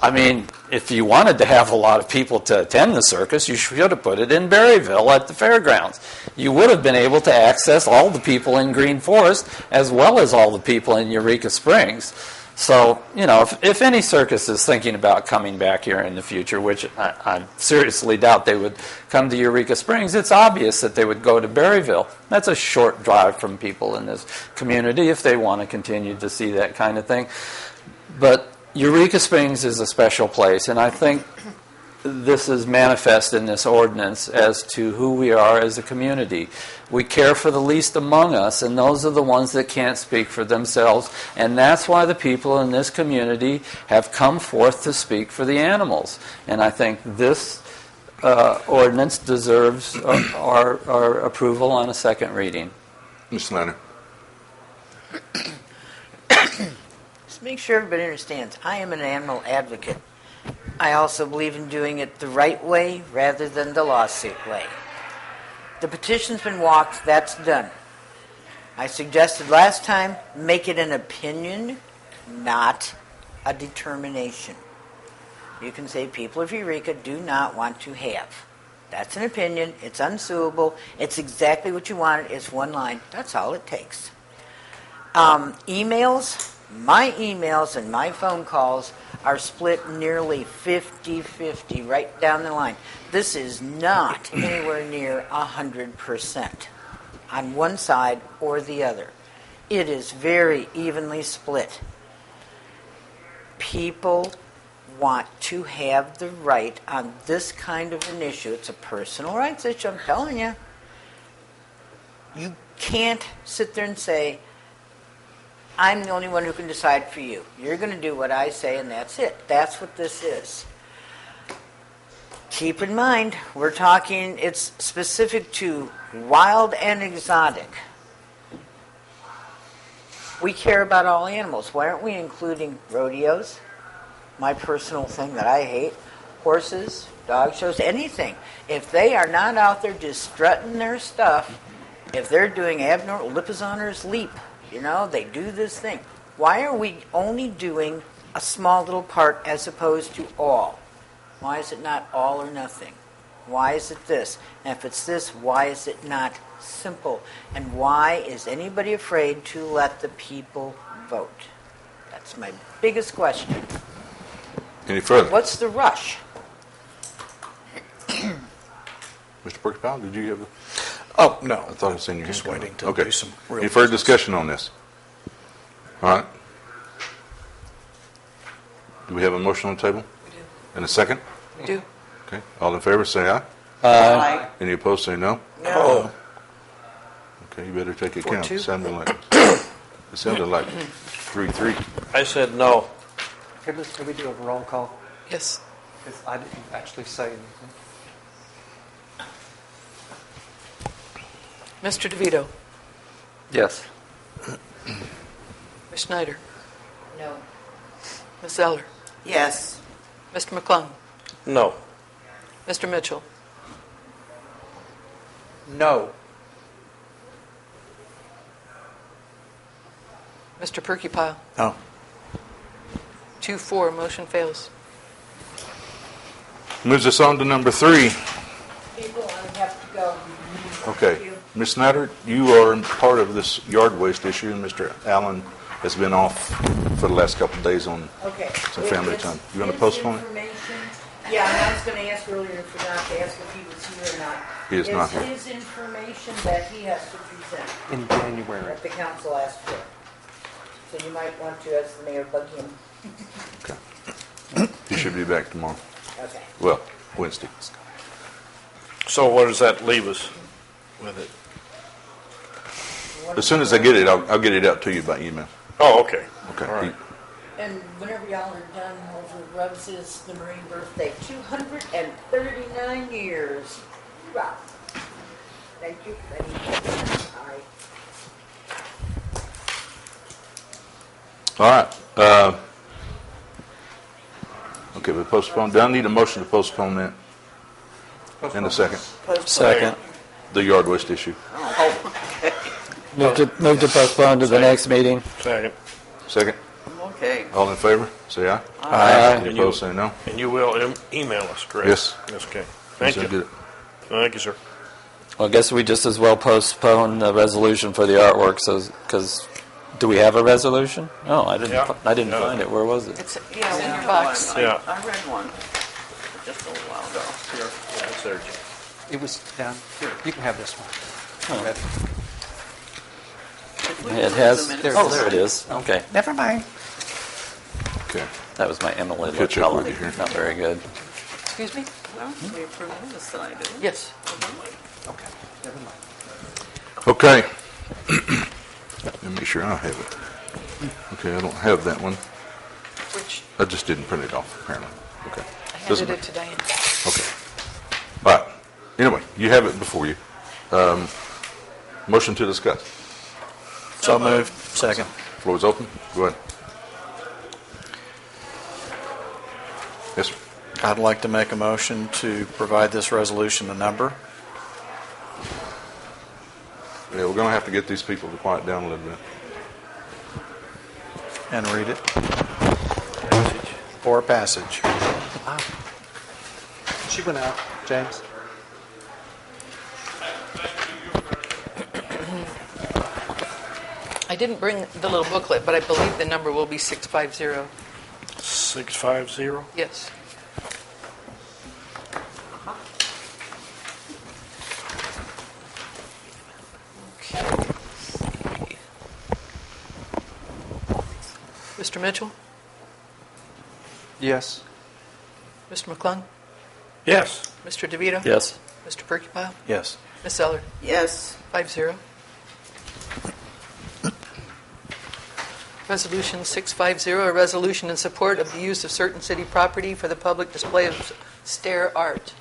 I mean, if you wanted to have a lot of people to attend the circus, you should have put it in Berryville at the fairgrounds. You would have been able to access all the people in Green Forest as well as all the people in Eureka Springs. So, if any circus is thinking about coming back here in the future, which I seriously doubt they would come to Eureka Springs, it's obvious that they would go to Berryville. That's a short drive from people in this community if they want to continue to see that kind of thing. But Eureka Springs is a special place, and I think this is manifest in this ordinance as to who we are as a community. We care for the least among us, and those are the ones that can't speak for themselves, and that's why the people in this community have come forth to speak for the animals. And I think this ordinance deserves our approval on a second reading. Ms. Schneider. Just make sure everybody understands, I am an animal advocate. I also believe in doing it the right way rather than the lawsuit way. The petition's been walked, that's done. I suggested last time, make it an opinion, not a determination. You can say people of Eureka do not want to have. That's an opinion, it's unsuable, it's exactly what you wanted, it's one line, that's all it takes. Emails, my emails and my phone calls are split nearly 50-50 right down the line. This is not anywhere near 100% on one side or the other. It is very evenly split. People want to have the right on this kind of an issue. It's a personal rights issue, I'm telling you. You can't sit there and say, I'm the only one who can decide for you. You're going to do what I say, and that's it. That's what this is. Keep in mind, we're talking, it's specific to wild and exotic. We care about all animals. Why aren't we including rodeos? My personal thing that I hate. Horses, dog shows, anything. If they are not out there just strutting their stuff, if they're doing abnormal, Lipizzaner's leap, they do this thing. Why are we only doing a small little part as opposed to all? Why is it not all or nothing? Why is it this? And if it's this, why is it not simple? And why is anybody afraid to let the people vote? That's my biggest question. Any further? What's the rush? Mr. Purkeypile, did you have a... Oh, no. I thought I seen your hand. Just come up. waiting to Okay. do some real Any further business. discussion on this? All right. Do we have a motion on the table? We do. And a second? We do. Okay. All in favor, say aye. Aye. Any opposed, say no. No. Okay, you better take account. 4-2. It sounded like 3-3. I said no. Could we do a roll call? Yes. Because I didn't actually say anything. Mr. DeVito. Yes. Ms. Schneider. No. Ms. Zeller. Yes. Mr. McClung. No. Mr. Mitchell. No. Mr. Purkeypile. No. 2-4, motion fails. Moves us on to number 3. People, I have to go. Okay. Ms. Snyder, you are part of this yard waste issue, and Mr. Allen has been off for the last couple of days on Okay. some family time. You want to postpone it? Yeah, and I was going to ask earlier if not to ask if he was here or not. He is not here. His information that he has to present In January. that the council asked for. So you might want to, as the mayor, bug him. He should be back tomorrow. Okay. Well, Wednesday. So what does that leave us with it? As soon as I get it, I'll get it out to you by email. Oh, okay. Okay. All right. And whenever y'all are done, over Rubs is the Marine birthday. 239 years. Hoorah. Thank you. Thank you. All right. Okay, we postponed. Do I need a motion to postpone that? In a second. Second. The yard waste issue. Move to postpone to the next meeting. Second. Second. Okay. All in favor, say aye. Aye. Any opposed, say no. And you will email us, correct? Yes. Yes, okay. Thank So you. did it. Thank you, sir. Well, I guess we just as well postpone the resolution for the artwork, because do we have a resolution? No, I didn't. Yeah. I didn't Yeah. find it. Where was it? It's, yeah, in your box. Yeah. I read one just a little while ago. That's there. It was down here. You can have this one. Oh. It has. Oh, there it is. Okay. Never mind. Okay. That was my Emily Catch up with Lapella. you here. Not very good. Excuse me? We approved this tonight, didn't we? Yes. Okay. Never mind. Okay. Let me make sure I have it. Okay, I don't have that one. Which I just didn't print it off, apparently. Okay. I Doesn't handed it to Diane. Okay. All right. Anyway, you have it before you. Motion to discuss. So moved. Second. Floor is open. Go ahead. Yes, sir. I'd like to make a motion to provide this resolution a number. Yeah, we're going to have to get these people to quiet down a little bit. And read it. Or passage. She went out, James. I didn't bring the little booklet, but I believe the number will be 650. 650? Yes. Okay. Mr. Mitchell? Yes. Mr. McClung? Yes. Mr. DeVito? Yes. Mr. Purkeypile? Yes. Ms. Zeller? Yes. 5-0. Resolution 650, a resolution in support of the use of certain city property for the public display of stair art.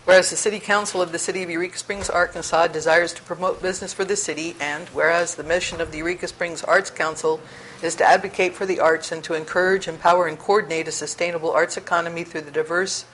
Whereas the City Council of the City of Eureka Springs, Arkansas desires to promote business for the city, and whereas the mission of the Eureka Springs Arts Council is to advocate for the arts and to encourage, empower, and coordinate a sustainable arts economy through the diverse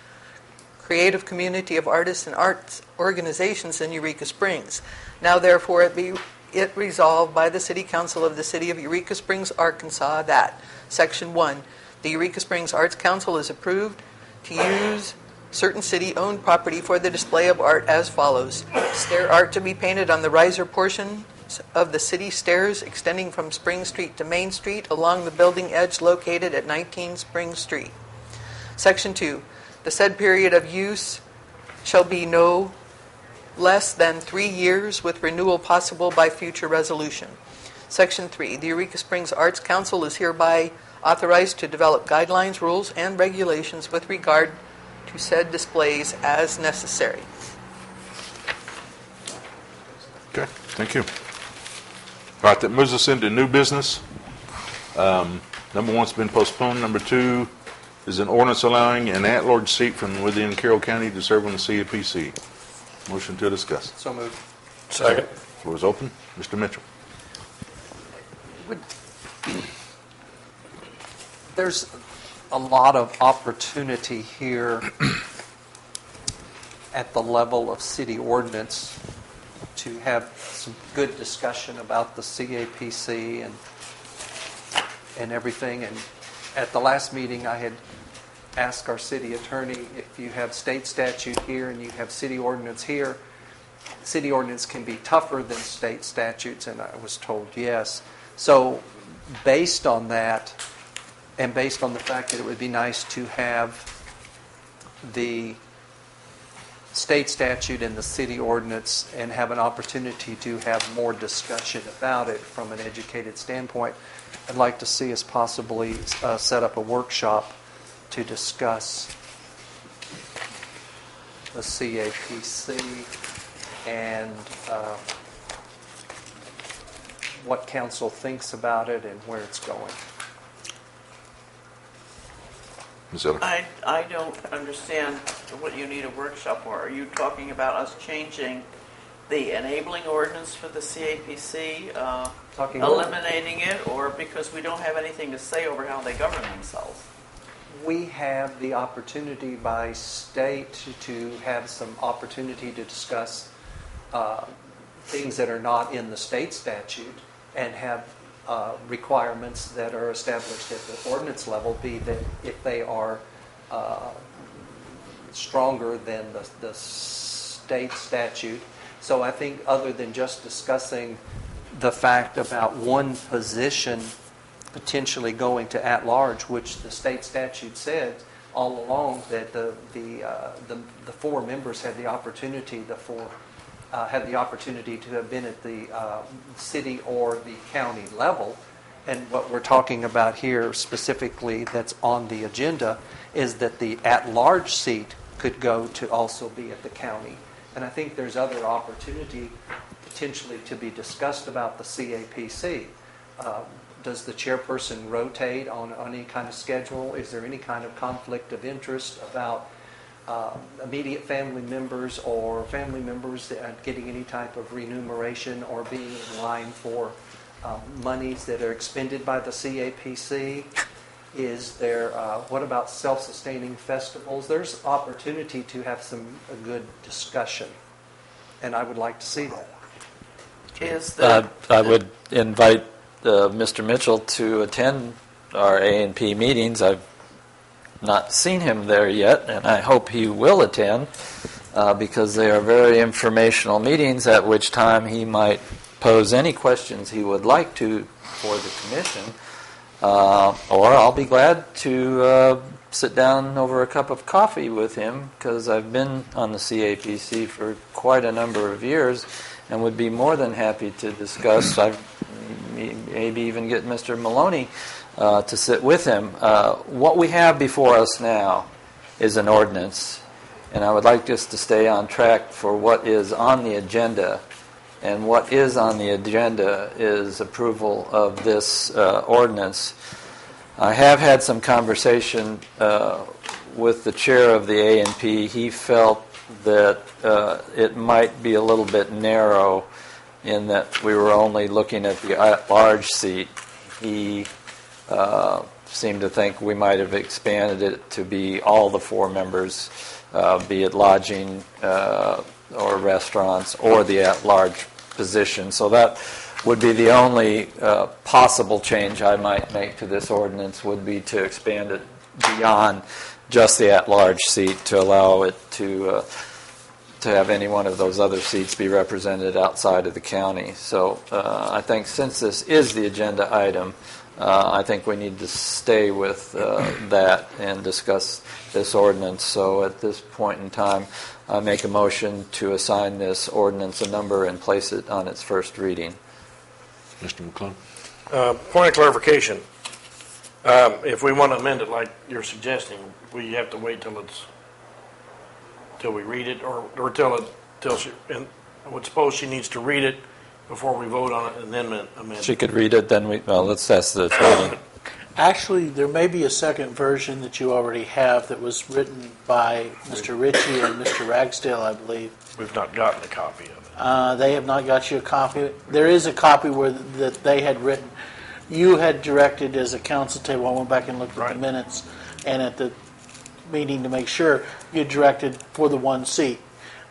creative community of artists and arts organizations in Eureka Springs. Now therefore it resolved by the City Council of the City of Eureka Springs, Arkansas, that Section 1, the Eureka Springs Arts Council is approved to use certain city-owned property for the display of art as follows. Stair art to be painted on the riser portion of the city stairs extending from Spring Street to Main Street along the building edge located at 19 Spring Street. Section 2, the said period of use shall be no less than 3 years with renewal possible by future resolution. Section 3, the Eureka Springs Arts Council is hereby authorized to develop guidelines, rules, and regulations with regard to said displays as necessary. Okay, thank you. All right, that moves us into new business. Number one's been postponed. Number two is an ordinance allowing an at-large seat from within Carroll County to serve on the CAPC. Motion to discuss. So moved. Second. Floor is open. Mr. Mitchell. There's a lot of opportunity here at the level of city ordinance to have some good discussion about the CAPC and everything. And at the last meeting, I had asked our city attorney, if you have state statute here and you have city ordinance here, city ordinance can be tougher than state statutes, and I was told yes. So based on that, and based on the fact that it would be nice to have the state statute and the city ordinance and have an opportunity to have more discussion about it from an educated standpoint, I'd like to see us possibly set up a workshop to discuss the CAPC and what council thinks about it and where it's going. Ms. Eller. I don't understand what you need a workshop for. Are you talking about us changing the enabling ordinance for the CAPC, eliminating it, or because we don't have anything to say over how they govern themselves? We have the opportunity by state to have some opportunity to discuss things that are not in the state statute and have requirements that are established at the ordinance level, be that if they are stronger than the state statute. So I think other than just discussing the fact about one position potentially going to at-large, which the state statute said all along that the four members had the opportunity, had the opportunity to have been at the city or the county level. And what we're talking about here specifically that's on the agenda is that the at-large seat could go to also be at the county. And I think there's other opportunity potentially to be discussed about the CAPC. Does the chairperson rotate on any kind of schedule? Is there any kind of conflict of interest about immediate family members or family members getting any type of remuneration or being in line for monies that are expended by the CAPC? Is there, what about self-sustaining festivals? There's opportunity to have a good discussion, and I would like to see that. I would invite Mr. Mitchell to attend our A&P meetings. I've not seen him there yet, and I hope he will attend because they are very informational meetings at which time he might pose any questions he would like to for the commission. Or I'll be glad to sit down over a cup of coffee with him because I've been on the CAPC for quite a number of years and would be more than happy to discuss. Maybe even get Mr. Maloney to sit with him. What we have before us now is an ordinance, and I would like us to stay on track for what is on the agenda. And what is on the agenda is approval of this ordinance. I have had some conversation with the chair of the A&P. He felt that it might be a little bit narrow in that we were only looking at the at-large seat. He seemed to think we might have expanded it to be all the four members, be it lodging or restaurants or the at-large position. So that would be the only possible change I might make to this ordinance would be to expand it beyond just the at-large seat to allow it to to have any one of those other seats be represented outside of the county. So I think since this is the agenda item, I think we need to stay with that and discuss this ordinance. So at this point in time, I make a motion to assign this ordinance a number and place it on its first reading. Mr. McClung? Point of clarification. If we want to amend it like you're suggesting, we have to wait till we read it, or till she, and I would suppose she needs to read it before we vote on it and then amend She it. could read it, then let's ask the attorney. Actually, there may be a second version that you already have that was written by Mr. Ritchie and Mr. Ragsdale, I believe. We've not gotten a copy of it. They have not got you a copy. There is a copy that they had written. You had directed as a council table. I went back and looked at the minutes, and at the meeting to make sure you directed for the one seat.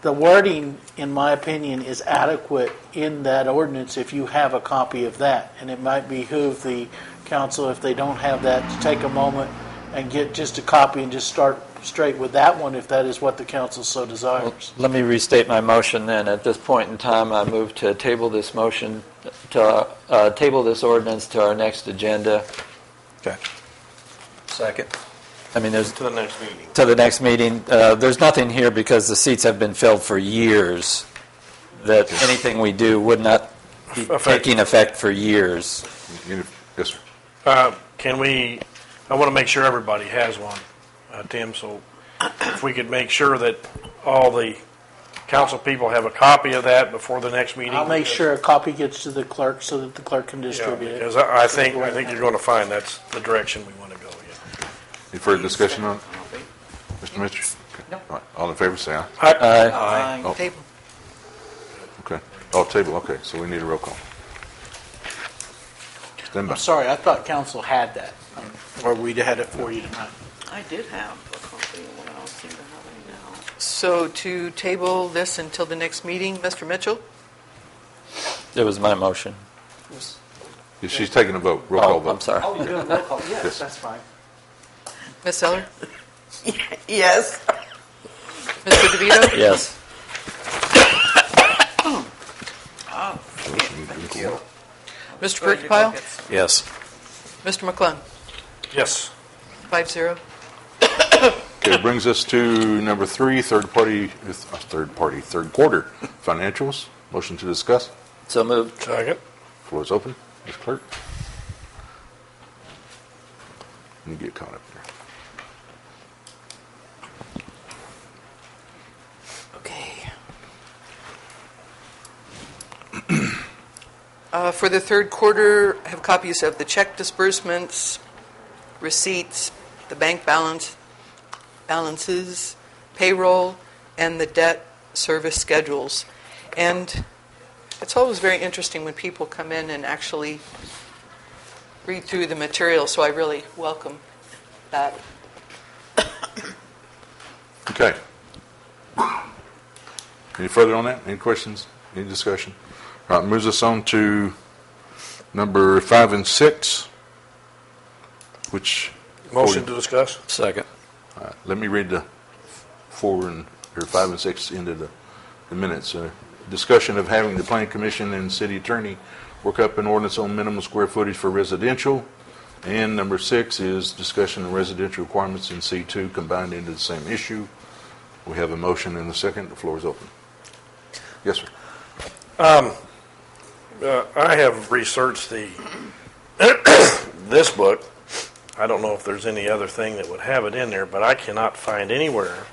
The wording, in my opinion, is adequate in that ordinance if you have a copy of that, and it might behoove the council, if they don't have that, to take a moment and get just a copy and just start straight with that one if that is what the council so desires. Well, let me restate my motion then. At this point in time, I move to table this motion, to table this ordinance to our next agenda. Okay. Second. I mean, there's To the next meeting. to the next meeting. There's nothing here because the seats have been filled for years that anything we do would not be taking effect for years. Yes, sir. I want to make sure everybody has one, Tim, so if we could make sure that all the council people have a copy of that before the next meeting. I'll make sure a copy gets to the clerk so that the clerk can distribute it. Because I think you're going to find that's the direction we want to go. Yeah. Any further discussion on it? Mr. Mitchell? Okay. No. All right. All in favor, say aye. Aye. Oh. Table. Okay. Oh, table, okay, so we need a roll call. Stand by. I'm sorry, I thought council had that, or we'd had it for you tonight. I did have a copy of what I don't seem to have any now. So to table this until the next meeting, Mr. Mitchell? It was my motion. Yeah, she's taking a vote, roll call vote. I'm sorry. Oh, you're doing roll call, yes, Yes. that's fine. Ms. Seller? Yes. Mr. DeVito? Yes. Oh, thank you. Mr. Going to go Purkeypile? get some. Yes. Mr. McClung? Yes. 5-0. Okay, it brings us to number 3, third quarter financials. Motion to discuss. So moved. Second. Floor is open. Ms. Clerk. Let me get caught up here. Okay. For the third quarter, I have copies of the check disbursements, receipts, the bank balances, payroll, and the debt service schedules. And it's always very interesting when people come in and actually read through the material, so I really welcome that. Okay. Any further on that? Any questions? Any discussion? All right, moves us on to number 5 and 6, which... Motion to discuss. Second. All right, let me read the 5 and 6 into the minutes. Discussion of having the Planning Commission and City Attorney work up an ordinance on minimum square footage for residential. And number 6 is discussion of residential requirements in C2 combined into the same issue. We have a motion and a second. The floor is open. Yes, sir. I have researched this book. I don't know if there's any other thing that would have it in there, but I cannot find anywhere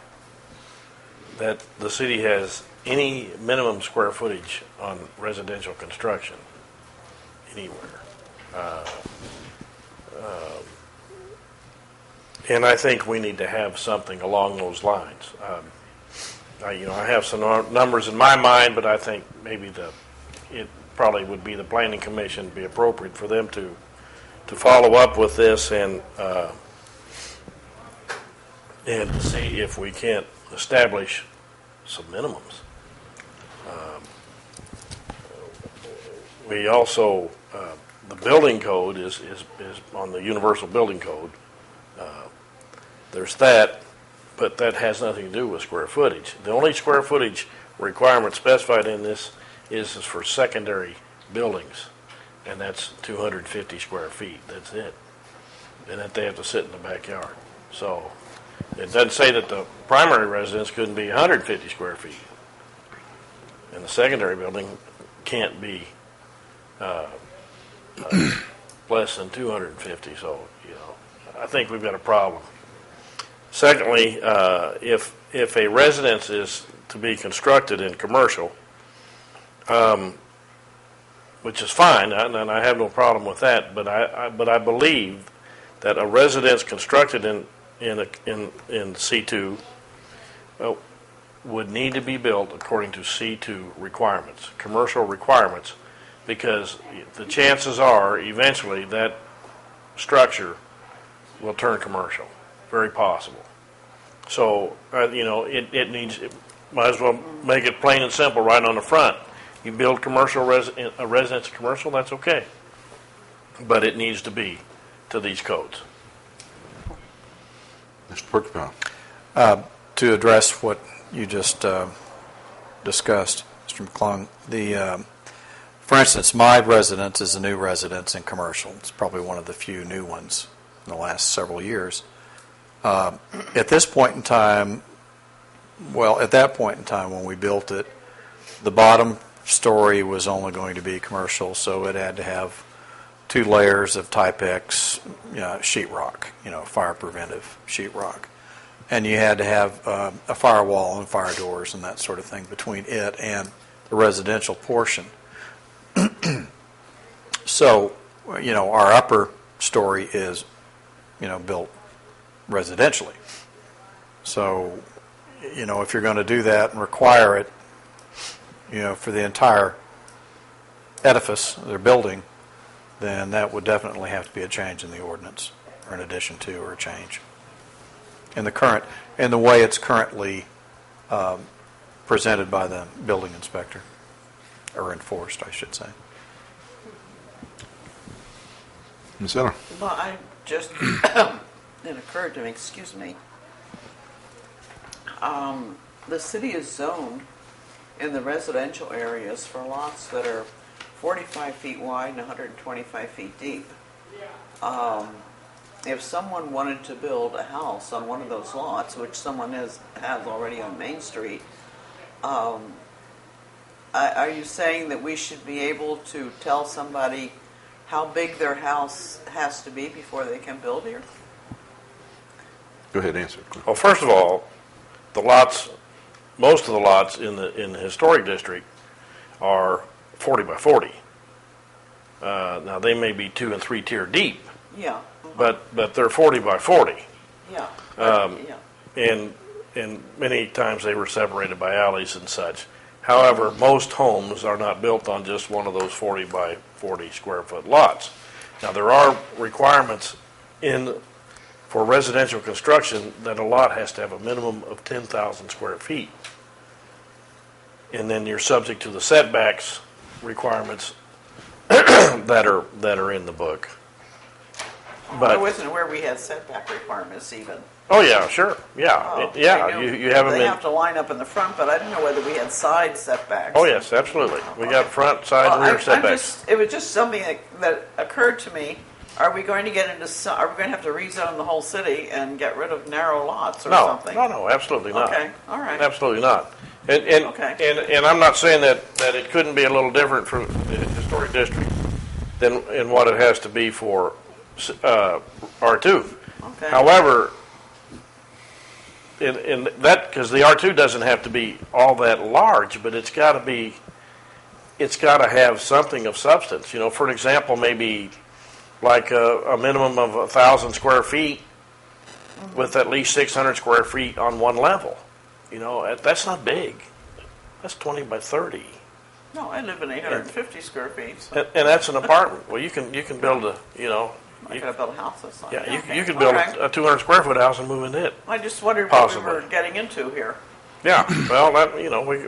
that the city has any minimum square footage on residential construction anywhere. And I think we need to have something along those lines. I have some numbers in my mind, but I think maybe it probably would be the Planning Commission be appropriate for them to follow up with this and see if we can't establish some minimums. We also the building code is on the universal building code. There's that. but that has nothing to do with square footage. The only square footage requirement specified in this is for secondary buildings, and that's 250 square feet. That's it. And that they have to sit in the backyard. So it doesn't say that the primary residence couldn't be 150 square feet. And the secondary building can't be less than 250. So, I think we've got a problem. Secondly, if a residence is to be constructed in commercial, which is fine, and I have no problem with that, but I believe that a residence constructed in C2 would need to be built according to C2 requirements, commercial requirements, because the chances are eventually that structure will turn commercial. Very possible. So, it needs, might as well make it plain and simple right on the front. You build commercial a residence commercial, that's okay. But it needs to be to these codes. Mr. Purkeypile. To address what you just discussed, Mr. McClung, for instance, my residence is a new residence in commercial. It's probably one of the few new ones in the last several years. At this point in time, at that point in time when we built it, the bottom story was only going to be commercial, so it had to have 2 layers of Type X sheetrock, fire preventive sheetrock. And you had to have a firewall and fire doors and that sort of thing between it and the residential portion. So, our upper story is, built residentially. So, if you're going to do that and require it, for the entire edifice, their building, then that would definitely have to be a change in the ordinance, or an addition to, or a change. In the way it's currently presented by the building inspector, or enforced, I should say. Ms. Eller. Well, it occurred to me, excuse me, the city is zoned in the residential areas for lots that are 45 feet wide and 125 feet deep. If someone wanted to build a house on one of those lots, which someone has already on Main Street, are you saying that we should be able to tell somebody how big their house has to be before they can build here? Go ahead, answer. Well, first of all, most of the lots in the historic district are 40 by 40. Now they may be 2 and 3 tier deep. Yeah. But they're 40 by 40. Yeah. And many times they were separated by alleys and such. However, most homes are not built on just one of those 40 by 40 square foot lots. Now there are requirements for residential construction that a lot has to have a minimum of 10,000 square feet. And then you're subject to the setbacks requirements that are in the book. But I wasn't aware we had setback requirements even. Oh yeah, sure, yeah, You have them. They have to line up in the front, but I didn't know whether we had side setbacks. Oh yes, absolutely. We got front, side, and rear setbacks. It was just something that occurred to me. Are we going to Are we going to have to rezone the whole city and get rid of narrow lots or something? No, absolutely not. Okay, all right. Absolutely not. And I'm not saying that it couldn't be a little different for the historic district than in what it has to be for R2. Okay. However, in that, because the R2 doesn't have to be all that large, but it's got to have something of substance. For an example, maybe like a minimum of 1,000 square feet with at least 600 square feet on one level. That's not big. That's 20 by 30. No, I live in 850 square feet. So. And that's an apartment. Well, you can build I could build a house this size. Yeah, you could build a 200 square foot house and move into it. I just wondered Possibly. what we were getting into here. Yeah, well,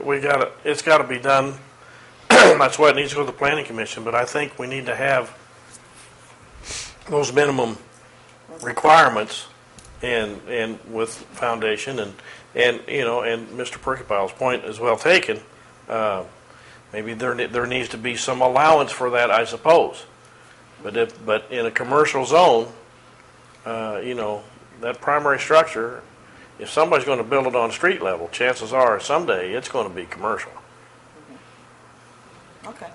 we got it. It's got to be done. That's why it needs to go to the planning commission. But I think we need to have those minimum requirements and with foundation and you know, and Mr. Purkeypile's point is well taken. Maybe there needs to be some allowance for that, I suppose. But in a commercial zone, you know, that primary structure, if somebody's going to build it on street level, chances are someday it's going to be commercial. Okay.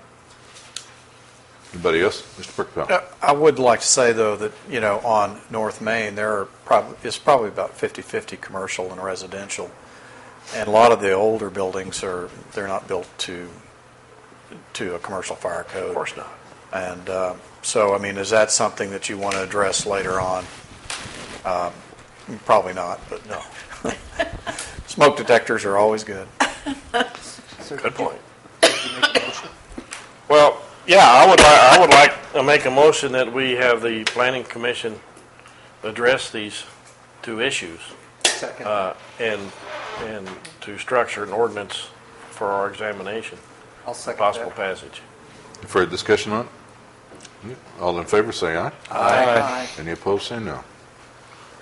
Anybody else? Mr. Purkeypile. I would like to say, though, that, you know, on North Main, it's probably about 50-50 commercial and residential. And a lot of the older buildings they're not built to a commercial fire code. Of course not. And so, I mean, is that something that you want to address later on? Probably not, but no. Smoke detectors are always good. Good point. Well, yeah, I would like to make a motion that we have the Planning Commission address these two issues. Second. And to structure an ordinance for our examination. I'll second possible that. passage. Further discussion on it? All in favor say aye. Aye. Any opposed say no.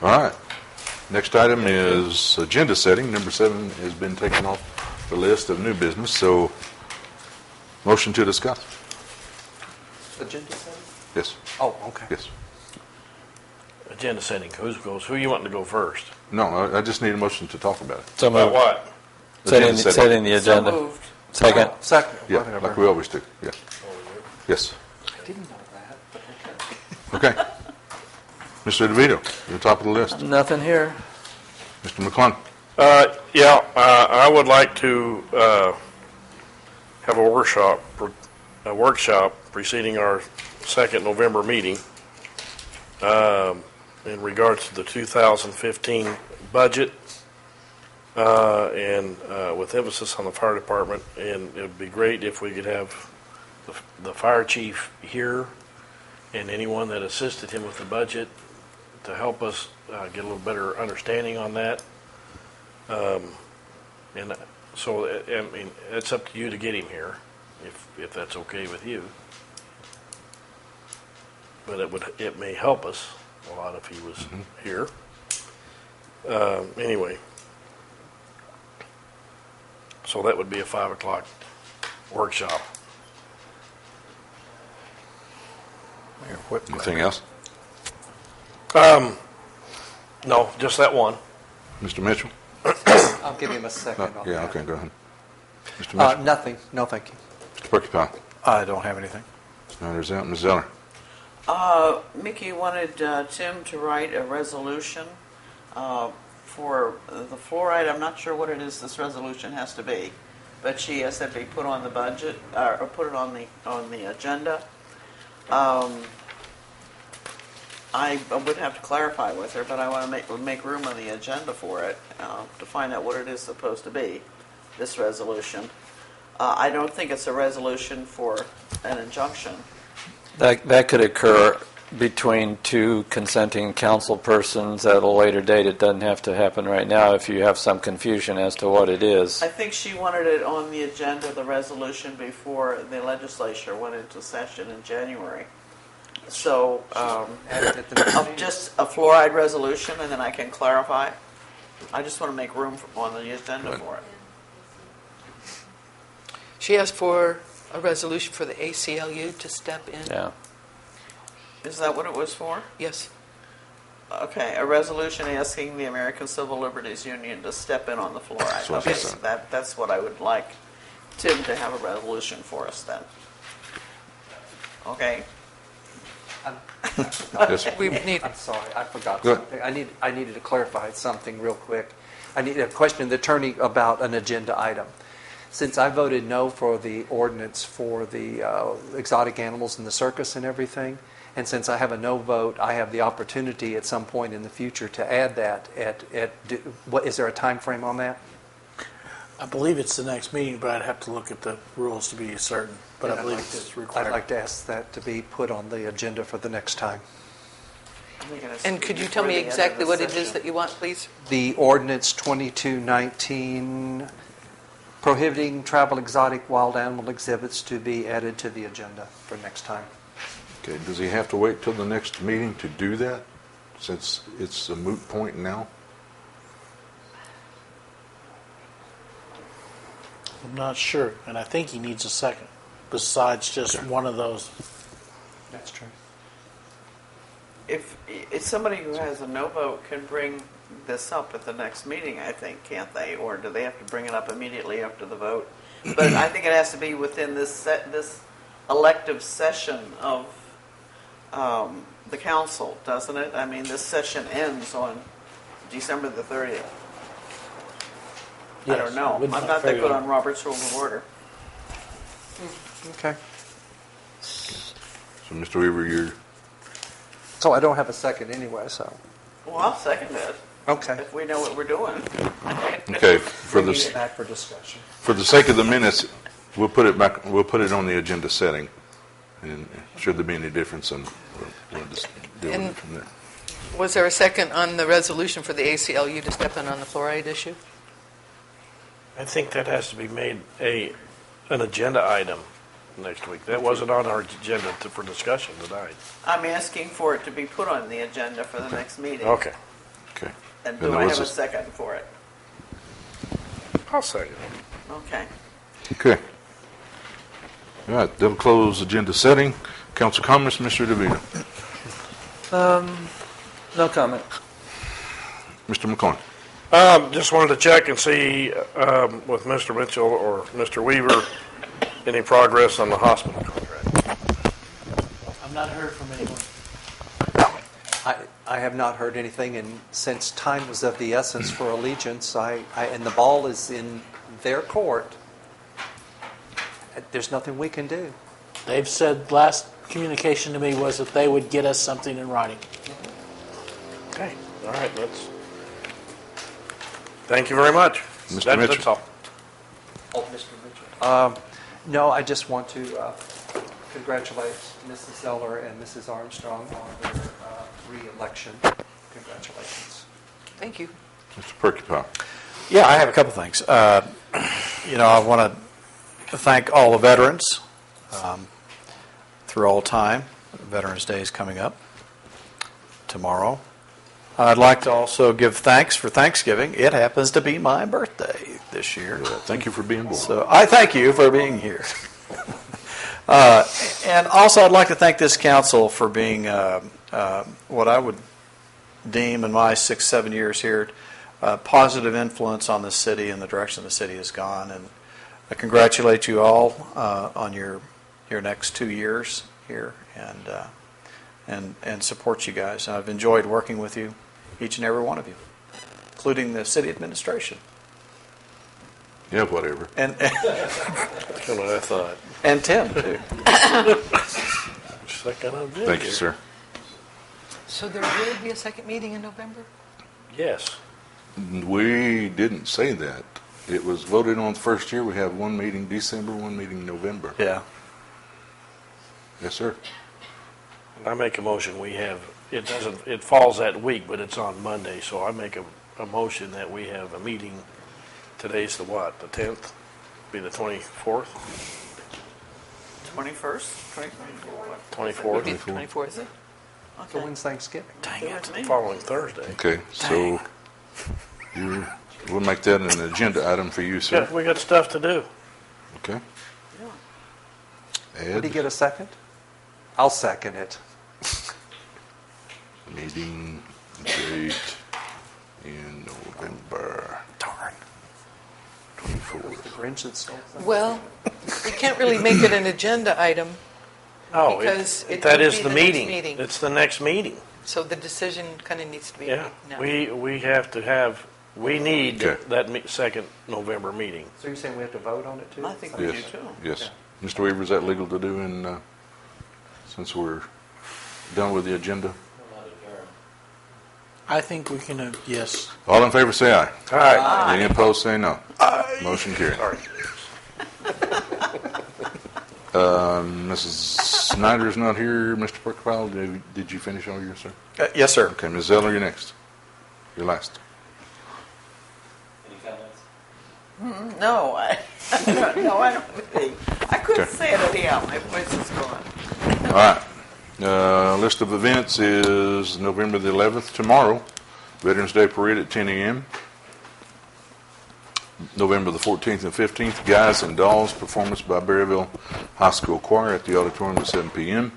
All right. Next item is agenda setting. Number 7 has been taken off the list of new business, so motion to discuss. Agenda setting? Yes. Oh, okay. Yes. Agenda setting. Who you wanting to go first? No, I just need a motion to talk about it. So About moved. what? Setting the agenda. So moved. Second. Second. Yeah, Whatever. like we always do. Yeah. Yes. I didn't know that, but okay. Okay. Mr. DeVito, you're top of the list. Nothing here. Mr. McClung. I would like to have a workshop preceding our second November meeting in regards to the 2015 budget and with emphasis on the fire department. And it would be great if we could have the fire chief here and anyone that assisted him with the budget to help us get a little better understanding on that. And so, I mean, it's up to you to get him here, if that's okay with you. But it may help us a lot if he was here. Anyway, so that would be a 5 o'clock workshop. Anything else? No, just that one. Mr. Mitchell? I'll give him a second on Yeah, that. okay, go ahead. Mr. Mitchell? Nothing. No, thank you. Mr. Purkeypile? I don't have anything. Snyder's out. Ms. Zeller? Mickey wanted Tim to write a resolution for the fluoride. I'm not sure what it is this resolution has to be, but she asked that be put on the budget or put it on the agenda. I would have to clarify with her, but I want to make room on the agenda for it to find out what it is supposed to be, this resolution. I don't think it's a resolution for an injunction. That could occur between two consenting council persons at a later date. It doesn't have to happen right now if you have some confusion as to what it is. I think she wanted it on the agenda, the resolution, before the legislature went into session in January. So, just a fluoride resolution, and then I can clarify. I just want to make room on the agenda for it. She asked for a resolution for the ACLU to step in. Yeah. Is that what it was for? Yes. Okay, a resolution asking the American Civil Liberties Union to step in on the fluoride. That's what she Okay, said. that's what I would like Tim to have a resolution for us then. Okay? Yes. I'm sorry, I forgot Go something. I needed to clarify something real quick. I need a question of the attorney about an agenda item. Since I voted no for the ordinance for the exotic animals in the circus and everything, and since I have a no vote, I have the opportunity at some point in the future to add that. What is there a time frame on that? I believe it's the next meeting, but I'd have to look at the rules to be certain. But I believe it's required. I'd like to ask that to be put on the agenda for the next time. And could you tell me exactly what it is that you want, please? The ordinance 2219 prohibiting travel exotic wild animal exhibits to be added to the agenda for next time. Okay, does he have to wait till the next meeting to do that? since it's a moot point now? I'm not sure, and I think he needs a second, besides just one of those. That's true. If somebody who has a no vote can bring this up at the next meeting, I think, can't they? Or do they have to bring it up immediately after the vote? But I think it has to be within this elective session of the council, doesn't it? I mean, this session ends on December the 30th. I don't know. I'm not that good on Robert's Rules of Order. Okay. So, Mr. Weaver, you're... So I don't have a second anyway, so. Well, I'll second it. Okay. If we know what we're doing. Okay, Bringing it back for discussion. For the sake of the minutes, we'll put it back. We'll put it on the agenda setting, and should there be any difference, then we'll just deal with it from there. Was there a second on the resolution for the ACLU to step in on the fluoride issue? I think that has to be made an agenda item next week. That wasn't on our agenda for discussion tonight. I'm asking for it to be put on the agenda for the next meeting. Okay. Okay. And do I have a second for it? I'll second it. Okay. Okay. All right, that'll close agenda setting. Council comments, Mr. DeVito. No comment. Mr. McCoy. Just wanted to check and see with Mr. Mitchell or Mr. Weaver any progress on the hospital contract. I've not heard from anyone. I have not heard anything, and since time was of the essence for Allegiance, and the ball is in their court, there's nothing we can do. They've said last communication to me was that they would get us something in writing. Okay. All right. Thank you very much. Mr. Mitchell. That's all. Oh, Mr. Mitchell. No, I just want to congratulate Mrs. Zeller and Mrs. Armstrong on their re-election. Congratulations. Thank you. Mr. Purkeypile. Yeah, I have a couple things. I want to thank all the veterans through all time. Veterans Day is coming up tomorrow. I'd like to also give thanks for Thanksgiving. It happens to be my birthday this year. Thank you for being born. So I thank you for being here. And also I'd like to thank this council for being what I would deem in my 6-7 years here, positive influence on the city and the direction the city has gone. And I congratulate you all on your next 2 years here, and support you guys. I've enjoyed working with you, each and every one of you, including the city administration. Yeah, whatever. And That's kind of what I thought. And Tim too. Thank you, sir. So there will be a second meeting in November? Yes. We didn't say that. It was voted on the first year. We have one meeting December, one meeting November. Yeah. Yes, sir. I make a motion. We have it falls that week, but it's on Monday. So I make a motion that we have a meeting. Today's the what? The 10th? Be the 24th? 21st? 24th. 24th. Okay. So when's Thanksgiving? Dang it. The following Thursday. Okay, so we'll make that an agenda item for you, sir. Yeah, we got stuff to do. Okay. Did he get a second? I'll second it. Meeting date in November. Darn. 24th. The Grinch that stole something. Well, we can't really make it an agenda item. No, Because it that would is be the the next meeting. meeting. It's the next meeting. So the decision kind of needs to be Yeah, made now. we have to have. We need Okay. that second November meeting. So you're saying we have to vote on it too? I think we Yes. do too. Yes. Mr. Weaver, is that legal to do since we're done with the agenda? I think we can, yes. All in favor, say aye. Aye. Any opposed, say no. Motion carried. Sorry. Mrs. Schneider is not here. Mr. Purkeypile, did you finish all yours, sir? Yes, sir. Okay, Ms. Zeller, you're next. You're last. No, I don't think. I couldn't Okay. say it anyhow. My voice is gone. All right. List of events is November the 11th, tomorrow, Veterans Day Parade at 10 a.m. November the 14th and 15th, Guys and Dolls performance by Berryville High School Choir at the auditorium at 7 p.m.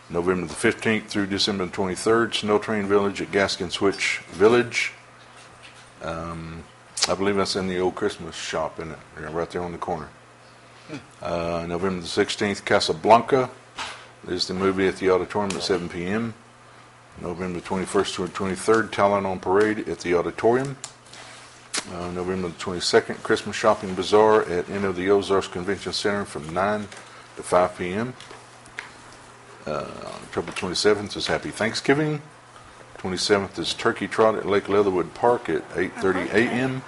November the 15th through December the 23rd, Snow Train Village at Gaskin Switch Village. I believe that's in the old Christmas shop, isn't it? Right there on the corner. November the 16th, Casablanca is the movie at the auditorium at 7 p.m. November 21st to 23rd, Talent on Parade at the auditorium. November the 22nd, Christmas Shopping Bazaar at Inn of the Ozarks Convention Center from 9 to 5 p.m. October 27th is Happy Thanksgiving. 27th is Turkey Trot at Lake Leatherwood Park at 8:30 a.m.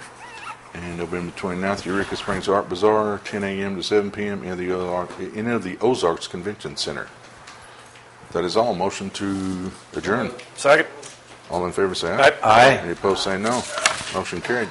And November 29th, Eureka Springs Art Bazaar, 10 a.m. to 7 p.m. in the Ozarks Convention Center. That is all. Motion to adjourn. Second. All in favor say aye. Aye. Any opposed say no. Motion carried.